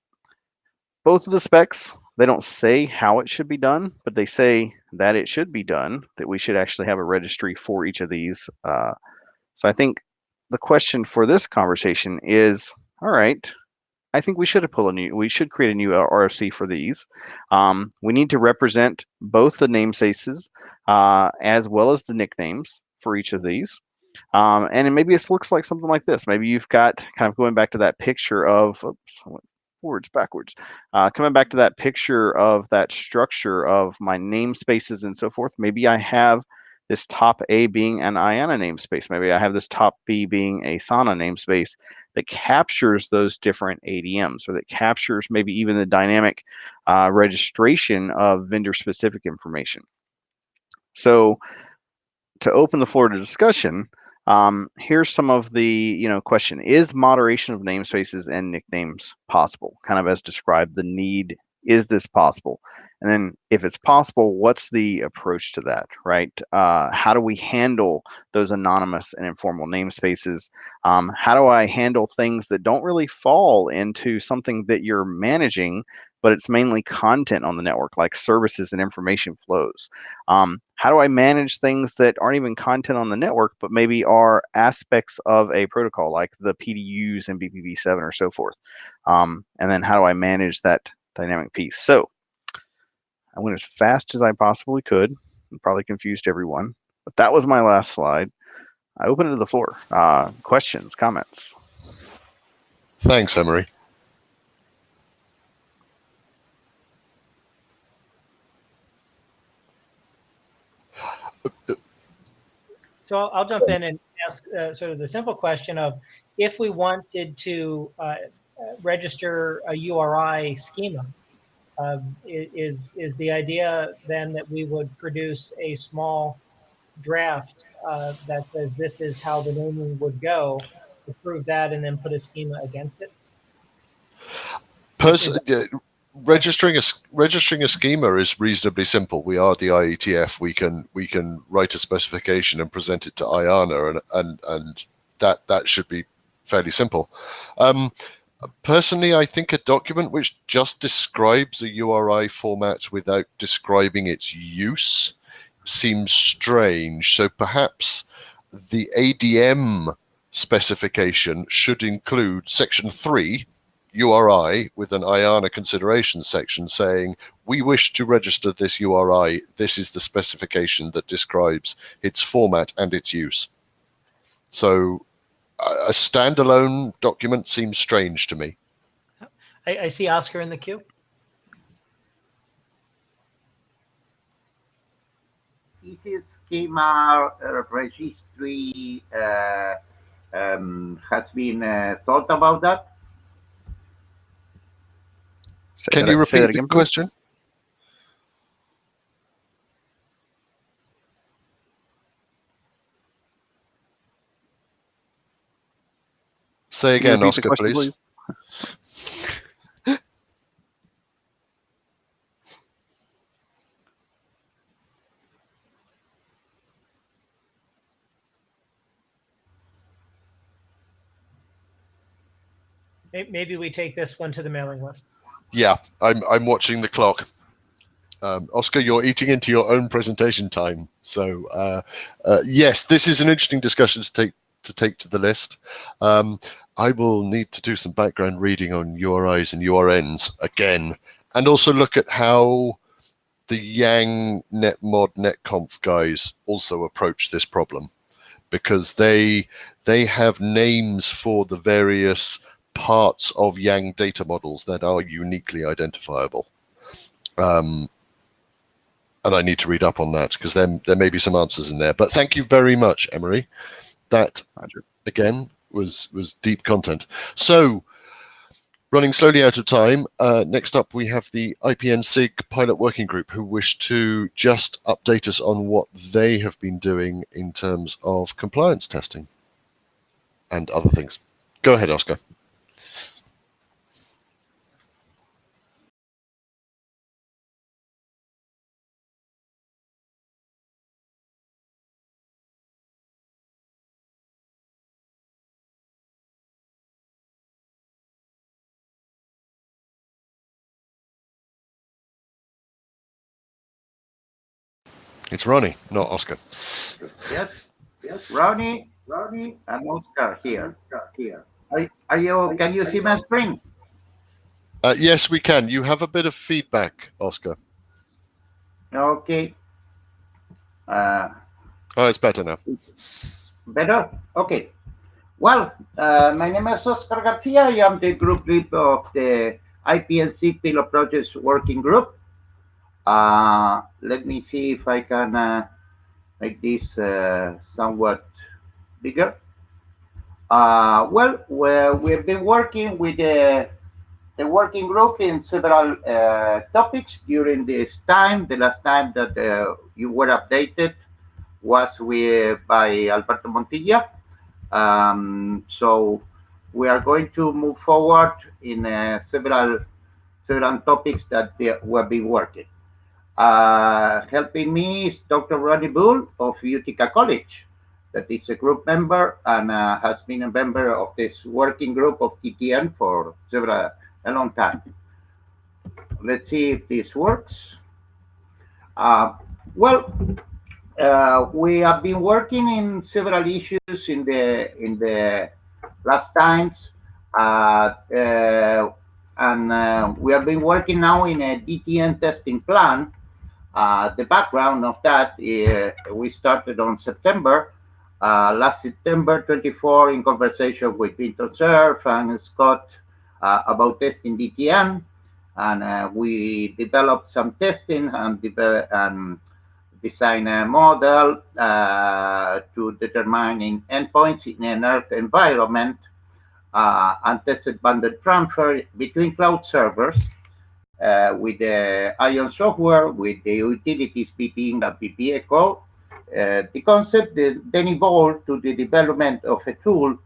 both of the specs, they don't say how it should be done, but they say that it should be done, that we should actually have a registry for each of these. So I think the question for this conversation is, all right, I think we should create a new RFC for these. We need to represent both the namespaces as well as the nicknames for each of these. And maybe it looks like something like this. Maybe you've got, kind of going back to that picture of, backwards. Coming back to that picture of that structure of my namespaces and so forth, maybe I have this top A being an IANA namespace. Maybe I have this top B being a SANA namespace that captures those different ADMs, or that captures maybe even the dynamic registration of vendor-specific information. So to open the floor to discussion, here's some of the, question: is moderation of namespaces and nicknames possible? Kind of as described, the need, is this possible? And then if it's possible, what's the approach to that, right? How do we handle those anonymous and informal namespaces? How do I handle things that don't really fall into something that you're managing, but it's mainly content on the network, like services and information flows? How do I manage things that aren't even content on the network, but maybe are aspects of a protocol, like the PDUs and BPv7 or so forth? And then how do I manage that dynamic piece? So I went as fast as I possibly could and probably confused everyone, but that was my last slide. I open it to the floor. Questions, comments? Thanks, Emery. So I'll jump in and ask sort of the simple question of, if we wanted to register a URI schema, is the idea then that we would produce a small draft that says this is how the naming would go, approve that, and then put a schema against it? Registering a schema is reasonably simple. We are the IETF. We can write a specification and present it to IANA, and that should be fairly simple. Personally, I think a document which just describes a URI format without describing its use seems strange. So perhaps the ADM specification should include section 3, URI, with an IANA consideration section saying, we wish to register this URI. This is the specification that describes its format and its use. So a standalone document seems strange to me. I see Oscar in the queue. This schema registry has been thought about that. Can you repeat the question? Say again, Oscar, please. Maybe we take this one to the mailing list. Yeah, I'm watching the clock. Oscar, you're eating into your own presentation time. So yes, this is an interesting discussion to take to the list. I will need to do some background reading on URIs and URNs again, and also look at how the Yang NetMod NetConf guys also approach this problem, because they have names for the various parts of Yang data models that are uniquely identifiable. And I need to read up on that, because there may be some answers in there. But thank you very much, Emery. That, again, was deep content. So, running slowly out of time, next up we have the IPN-SIG pilot working group, who wish to just update us on what they have been doing in terms of compliance testing and other things. Go ahead, Oscar. It's Ronnie, not Oscar. Yes, Ronnie, and Oscar here. Are you? Can you see my screen? Yes, we can. You have a bit of feedback, Oscar. Okay. Oh, it's better now. Better? Okay. Well, my name is Oscar Garcia. I am the group lead of the IPN-SIG Pilot Projects Working Group. Let me see if I can make this somewhat bigger. Well, we've been working with the working group in several topics during this time. The last time that you were updated was by Alberto Montilla. So we are going to move forward in several topics that we've been working. Helping me is Dr. Ronnie Bull of Utica College, that is a group member and has been a member of this working group of DTN for a long time. Let's see if this works. Well, we have been working in several issues in the last times, and we have been working now in a DTN testing plan. The background of that, we started on September, last September 24, in conversation with Vinton Cerf and Scott about testing DTN, and we developed some testing and design a model to determining endpoints in an Earth environment, and tested bundle transfer between cloud servers with the ION software, with the utilities PPING and PPEcho. The concept then evolved to the development of a tool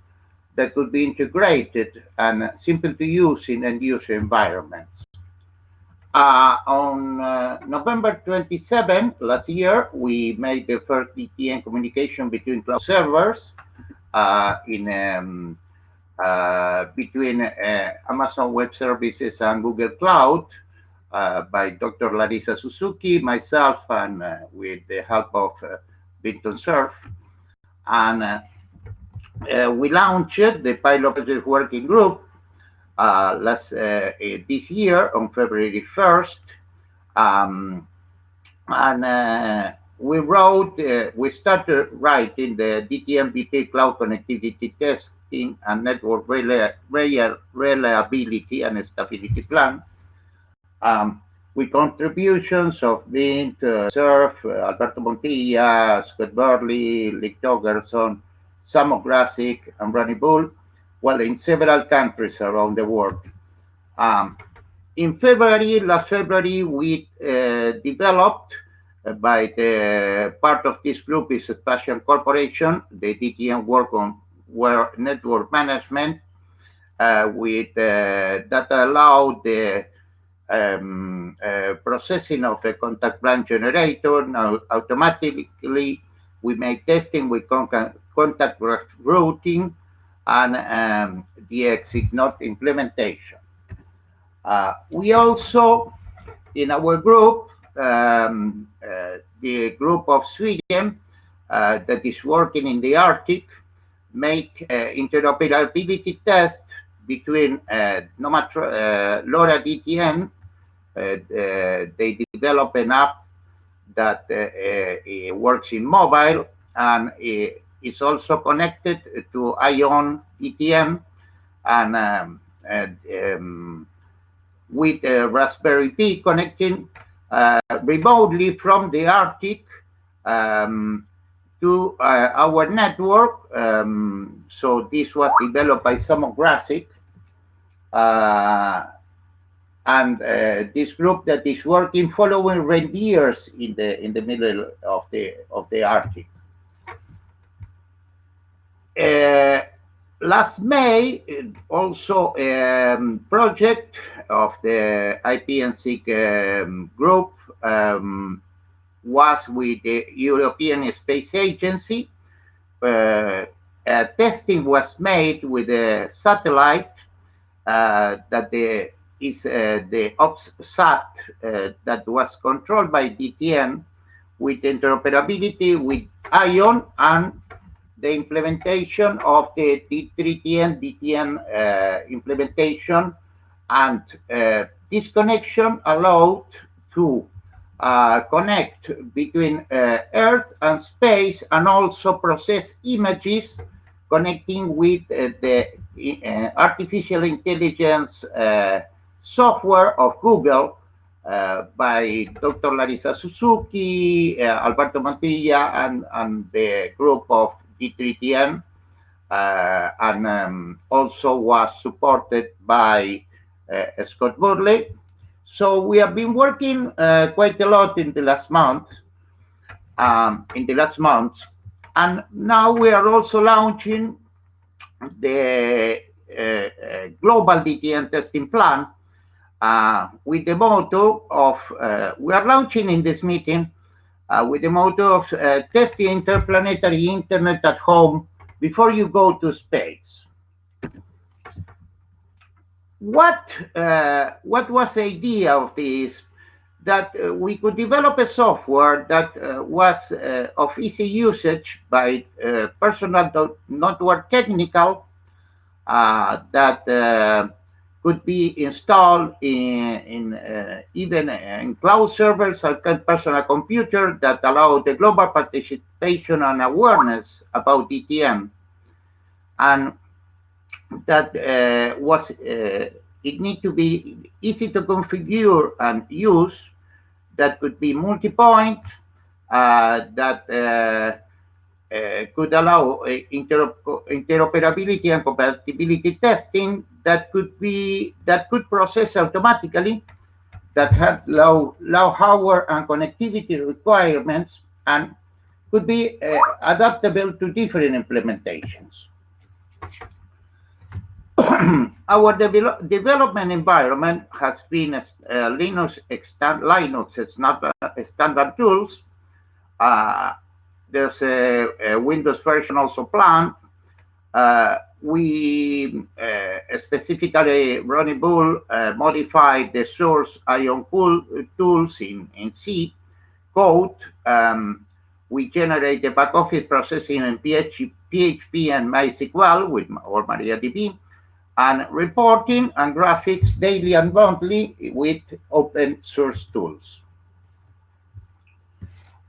that could be integrated and simple to use in end-user environments. On November 27 last year, we made the first DTN communication between cloud servers between Amazon Web Services and Google Cloud by Dr. Larissa Suzuki, myself, and with the help of Vinton Cerf. And we launched the pilot project working group this year on February 1st. We started writing the DTN-BP cloud connectivity testing and network reliability and stability plan. With contributions of Vint, Cerf, Alberto Montilla, Scott Burley, Lick Togerson, Samo Grasic, and Ronnie Bull, well, in several countries around the world. Last February, we developed, by the part of this group is Spatial Corporation, the DTN work on network management, with that allowed the processing of the contact branch generator. Now, automatically, we make testing with contact routing and the exit node implementation. We also, in our group, the group of Sweden that is working in the Arctic, make interoperability test between LoRa DTN. They develop an app that works in mobile and is also connected to ION DTN, and with Raspberry Pi connecting remotely from the Arctic to our network. So this was developed by Samo Grasic, and this group that is working following reindeers in the middle of the Arctic. Last May, also a project of the IP&SIG group was with the European Space Agency. Testing was made with a satellite that is the OPSAT that was controlled by DTN, with interoperability with ION and the implementation of the D3TN DTN implementation. And this connection allowed to connect between Earth and space, and also process images connecting with the artificial intelligence software of Google by Dr. Larissa Suzuki, Alberto Montilla, and the group of D3TN, and also was supported by Scott Burley. So we have been working quite a lot in the last month, and now we are also launching the global DTN testing plan with the motto of we are launching in this meeting with the motto of testing interplanetary internet at home before you go to space. What was the idea of this? That we could develop a software that was of easy usage by personnel not work technical, that could be installed in even in cloud servers or personal computer, that allow the global participation and awareness about DTN, and that it need to be easy to configure and use, that could be multi-point, that could allow interoperability and compatibility testing that could process automatically, that had low hardware and connectivity requirements, and could be adaptable to different implementations. Our development environment has been Linux. It's not standard tools. There's a Windows version also planned. We specifically, Ronnie Bull modified the source Ion tools in C code. We generate the back office processing in PHP and MySQL with or MariaDB, and reporting and graphics daily and monthly with open source tools.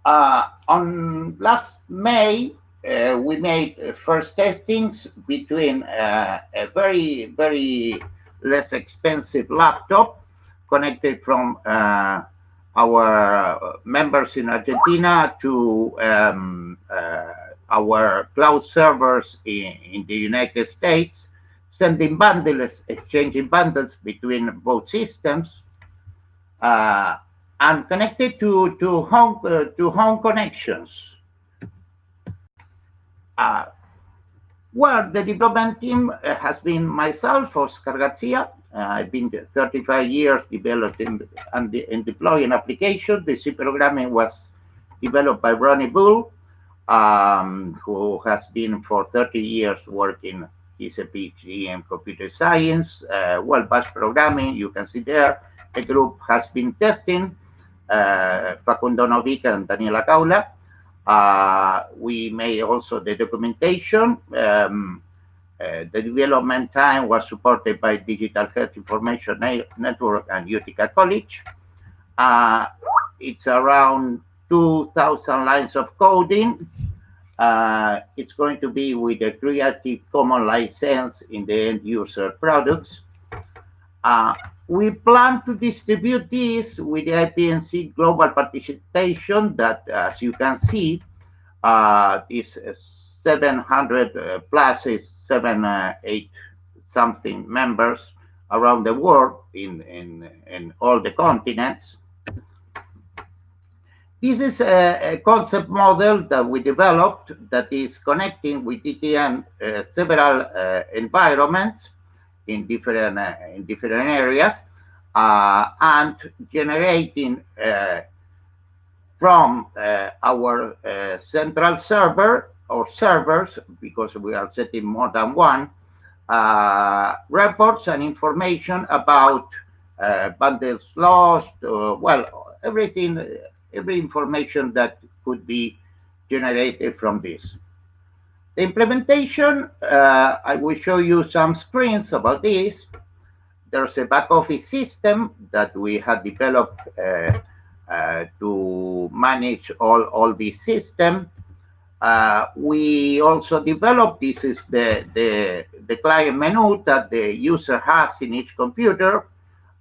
On last May, we made first testings between a very, very less expensive laptop connected from our members in Argentina to our cloud servers in the United States, sending bundles, exchanging bundles between both systems, and connected to home connections. Well, the development team has been myself, Oscar Garcia. I've been 35 years developing and deploying applications. The C programming was developed by Ronnie Bull, who has been for 30 years working. He's a PhD in computer science. Well, bash programming, you can see there. A group has been testing, Facundo Novica and Daniela Caula. We made also the documentation. The development time was supported by Digital Health Information Network and Utica College. It's around 2,000 lines of coding. It's going to be with a Creative Commons license in the end user products. We plan to distribute this with the IPNC global participation that, as you can see, is 700 plus is 8 something members around the world in all the continents. This is a concept model that we developed that is connecting with DTN several environments in different areas, and generating from our central server or servers, because we are setting more than one, reports and information about bundles lost, well, every information that could be generated from this. The implementation, I will show you some screens about this. There's a back office system that we have developed to manage all this system. We also developed, this is the client menu that the user has in each computer.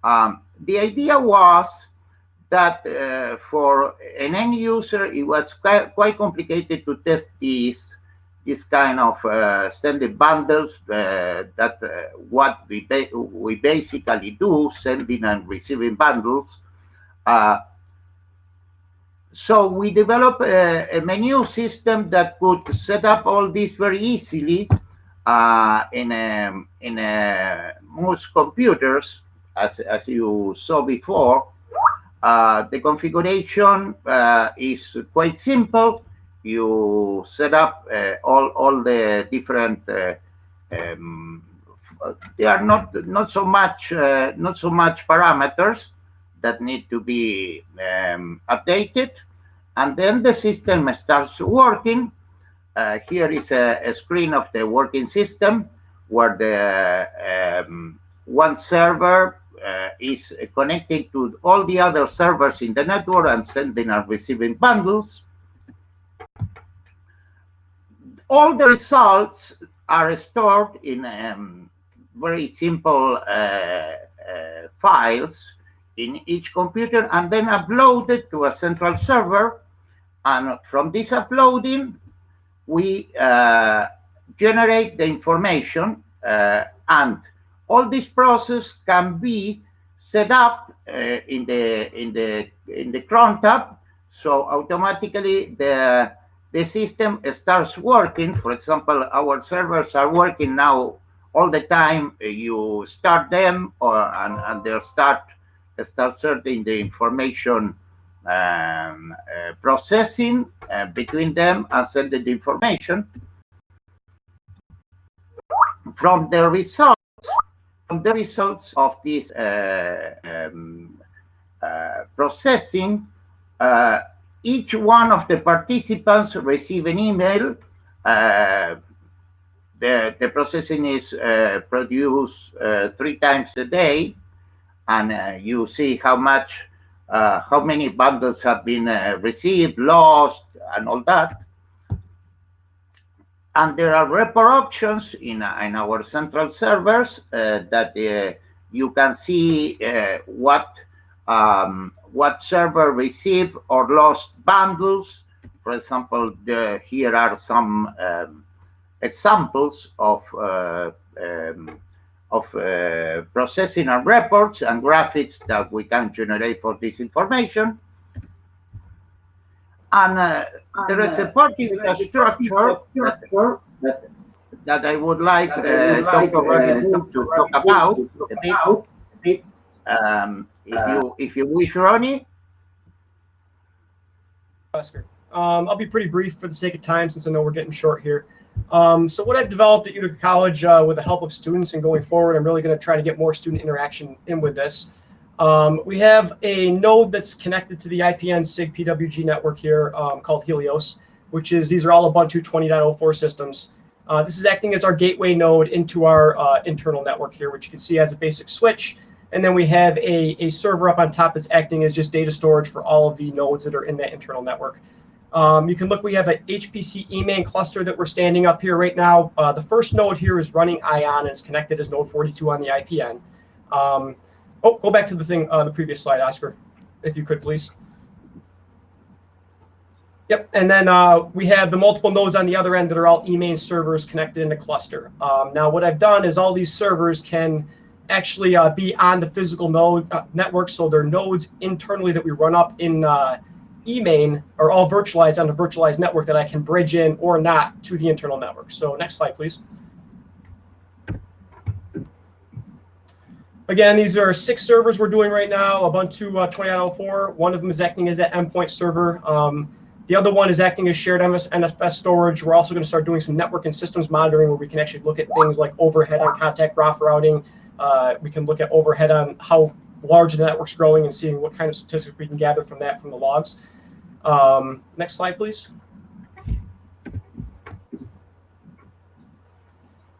The idea was that for an end user, it was quite complicated to test this kind of sending bundles, what we basically do, sending and receiving bundles. So we developed a menu system that could set up all this very easily in most computers, as you saw before. The configuration is quite simple. You set up all the different. There are not so much parameters that need to be updated, and then the system starts working. Here is a screen of the working system where the one server is connected to all the other servers in the network and sending and receiving bundles. All the results are stored in very simple files in each computer and then uploaded to a central server. And from this uploading, we generate the information, and all this process can be set up in the cron tab. So automatically the system starts working. For example, our servers are working now all the time. You start them, and they start sorting the information, processing between them, and sending the information. From the results of this processing, each one of the participants receive an email. The processing is produced 3 times a day, and you see how many bundles have been received, lost, and all that. And there are report options in our central servers that you can see what server received or lost bundles. For example, here are some examples of processing and reports and graphics that we can generate for this information. And there is a part infrastructure that I would like Dr. Ronnie to talk about a bit. If you wish, Ronnie. Oscar. I'll be pretty brief for the sake of time, since I know we're getting short here. So what I've developed at Utica College with the help of students, and going forward, I'm really going to try to get more student interaction in with this. We have a node that's connected to the IPN SIG PWG network here called Helios, these are all Ubuntu 20.04 systems. This is acting as our gateway node into our internal network here, which you can see has a basic switch. And then we have a server up on top that's acting as just data storage for all of the nodes that are in that internal network. You can look, we have an HPC eMain cluster that we're standing up here right now. The first node here is running Ion, and it's connected as node 42 on the IPN. Oh, go back to the thing, the previous slide, Oscar, if you could, please. Yep, and then we have the multiple nodes on the other end that are all eMain servers connected in a cluster. Now, what I've done is all these servers can actually be on the physical node network, so they're nodes internally that we run up in eMain are all virtualized on a virtualized network that I can bridge in or not to the internal network. So next slide, please. Again, these are 6 servers we're doing right now, Ubuntu 20.04. One of them is acting as that endpoint server. The other one is acting as shared NFS storage. We're also going to start doing some network and systems monitoring, where we can actually look at things like overhead on contact graph routing. We can look at overhead on how large the network's growing and seeing what kind of statistics we can gather from that from the logs. Next slide, please.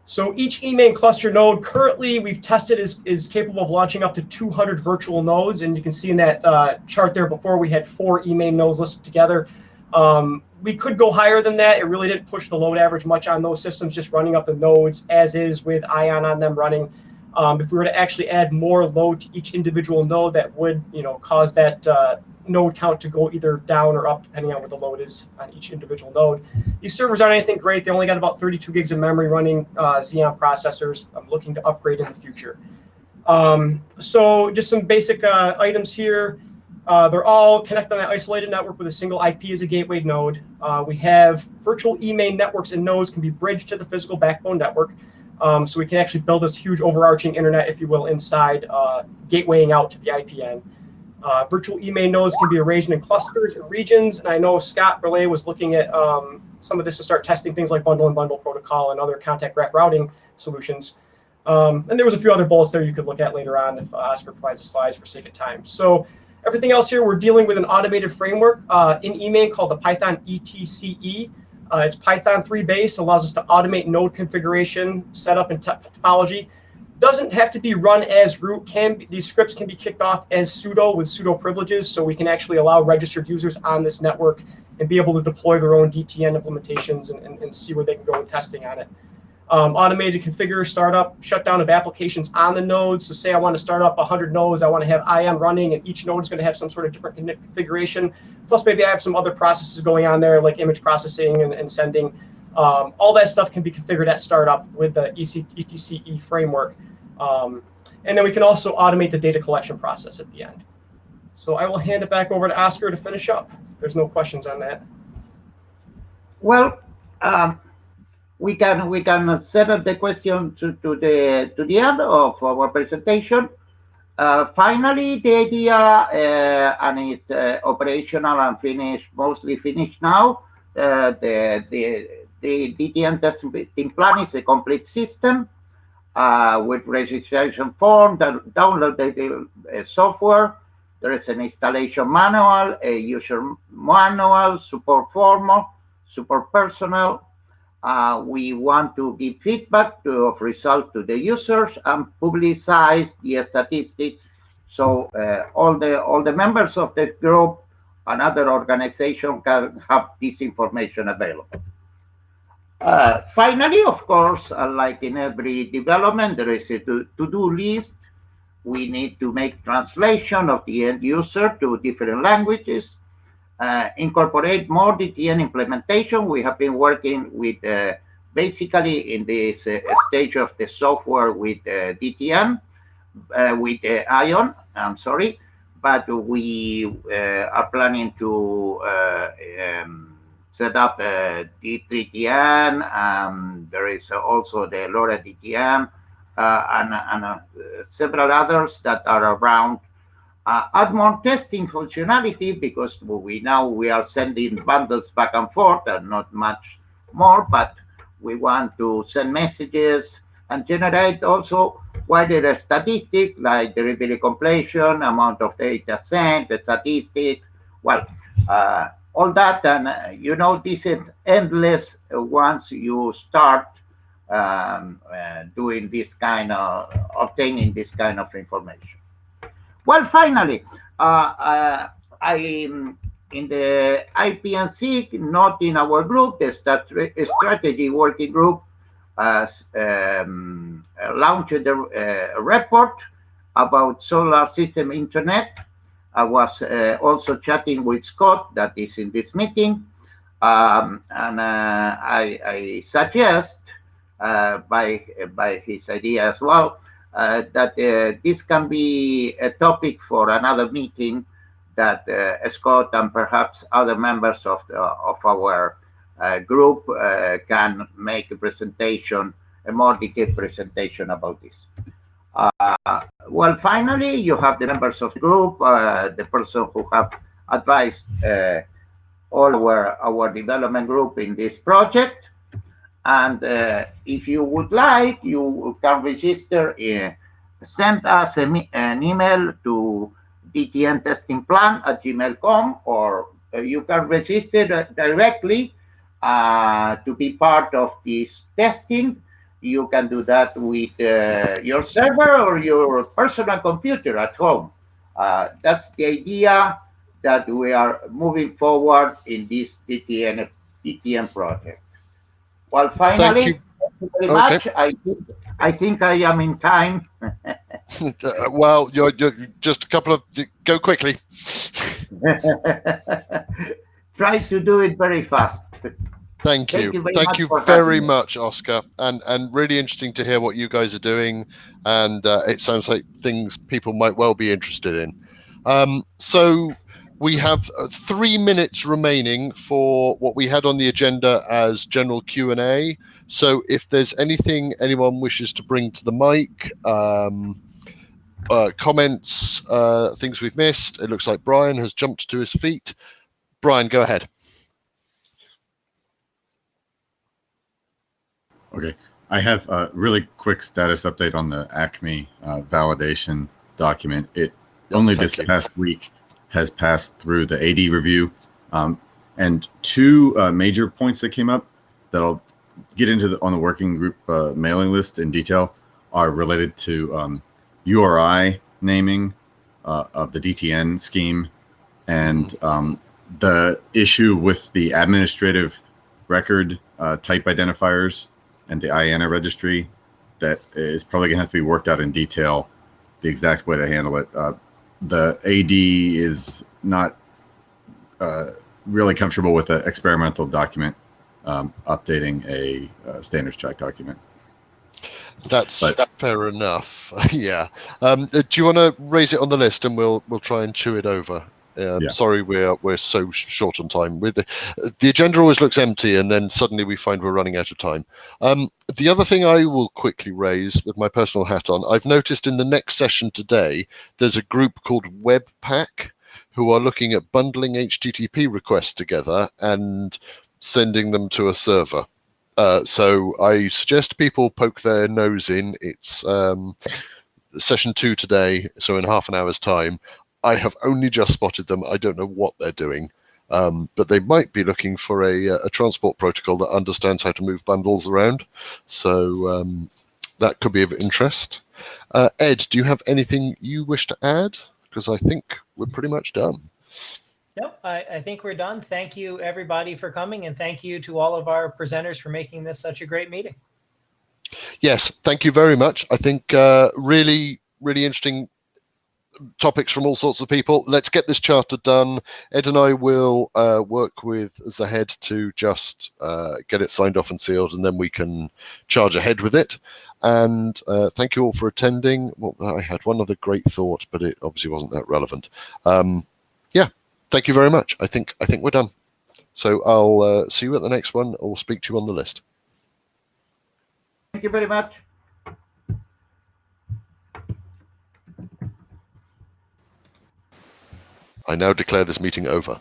So each eMain cluster node currently we've tested is capable of launching up to 200 virtual nodes. And you can see in that chart there before, we had 4 eMain nodes listed together. We could go higher than that. It really didn't push the load average much on those systems, just running up the nodes as is with Ion on them running. If we were to actually add more load to each individual node, that would cause that node count to go either down or up, depending on what the load is on each individual node. These servers aren't anything great. They only got about 32 gigs of memory running Xeon processors. I'm looking to upgrade in the future. So just some basic items here. They're all connected on an isolated network with a single IP as a gateway node. We have virtual eMain networks and nodes can be bridged to the physical backbone network. So we can actually build this huge overarching internet, if you will, inside, gatewaying out to the IPN. Virtual eMain nodes can be arranged in clusters and regions. And I know Scott Burley was looking at some of this to start testing things like bundle-and-bundle protocol and other contact graph routing solutions. And there was a few other bullets there you could look at later on if Oscar provides the slides for sake of time. So everything else here, we're dealing with an automated framework in eMain called the Python ETCE. It's Python 3 based, allows us to automate node configuration, setup, and topology. Doesn't have to be run as root. These scripts can be kicked off as sudo with sudo privileges, so we can actually allow registered users on this network and be able to deploy their own DTN implementations and see where they can go with testing on it. Automated configure startup, shutdown of applications on the nodes. So say I want to start up 100 nodes, I want to have IAM running, and each node is going to have some sort of different configuration. Plus maybe I have some other processes going on there, like image processing and sending. All that stuff can be configured at startup with the ETCE framework. And then we can also automate the data collection process at the end. So I will hand it back over to Oscar to finish up. There's no questions on that. Well, we can set up the question to the end of our presentation. Finally, the idea and it's operational and finished, mostly finished now. The DTN testing plan is a complete system with registration form, download the software. There is an installation manual, a user manual, support form, support personnel. We want to give feedback of results to the users and publicize the statistics, so all the members of the group and other organizations can have this information available. Finally, of course, like in every development, there is a to-do list. We need to make translation of the end user to different languages. Incorporate more DTN implementation. We have been working with basically in this stage of the software with DTN, with ION, I'm sorry, but we are planning to set up D3TN. There is also the LoRa DTN and several others that are around. Add more testing functionality, because we are sending bundles back and forth and not much more, but we want to send messages and generate also wider statistics like delivery completion, amount of data sent, the statistics, well, all that. And this is endless once you start doing this kind of, obtaining this kind of information. Well, finally, in the IPNC, not in our group, the strategy working group launched a report about solar system internet. I was also chatting with Scott, that is in this meeting, and I suggest, by his idea as well, that this can be a topic for another meeting, that Scott and perhaps other members of our group can make a presentation, a more detailed presentation about this. Well, finally, you have the members of the group, the person who have advised all our development group in this project. And if you would like, you can register, send us an email to dtntestingplan@gmail.com, or you can register directly to be part of this testing. You can do that with your server or your personal computer at home. That's the idea, that we are moving forward in this DTN project. Well, finally, thank you very much. I think I am in time. Well, you're just a couple of, go quickly. Try to do it very fast. Thank you. Thank you very much, Oscar. And really interesting to hear what you guys are doing. And it sounds like things people might well be interested in. So we have 3 minutes remaining for what we had on the agenda as general Q&A. So if there's anything anyone wishes to bring to the mic, comments, things we've missed. It looks like Brian has jumped to his feet. Brian, go ahead. Okay, I have a really quick status update on the ACME validation document. It only this past week has passed through the AD review, and two major points that came up that I'll get into on the working group mailing list in detail are related to URI naming of the DTN scheme, and the issue with the administrative record type identifiers and the IANA registry that is probably going to have to be worked out in detail, the exact way to handle it. The AD is not really comfortable with an experimental document updating a standards track document. That's fair enough. Yeah. Do you want to raise it on the list, and we'll try and chew it over? Yeah. Sorry, we're so short on time. With the agenda always looks empty, and then suddenly we find we're running out of time. The other thing I will quickly raise with my personal hat on, I've noticed in the next session today, there's a group called Webpack who are looking at bundling HTTP requests together and sending them to a server. So I suggest people poke their nose in. It's session 2 today, so in half an hour's time. I have only just spotted them. I don't know what they're doing, but they might be looking for a transport protocol that understands how to move bundles around. So that could be of interest. Ed, do you have anything you wish to add? Because I think we're pretty much done. Nope, I think we're done. Thank you, everybody, for coming, and thank you to all of our presenters for making this such a great meeting. Yes, thank you very much. I think really, really interesting topics from all sorts of people. Let's get this charter done. Ed and I will work with Zahed to just get it signed off and sealed, and then we can charge ahead with it. And thank you all for attending. Well, I had one other great thought, but it obviously wasn't that relevant. Yeah, thank you very much. I think we're done. So I'll see you at the next one, or speak to you on the list. Thank you very much. I now declare this meeting over.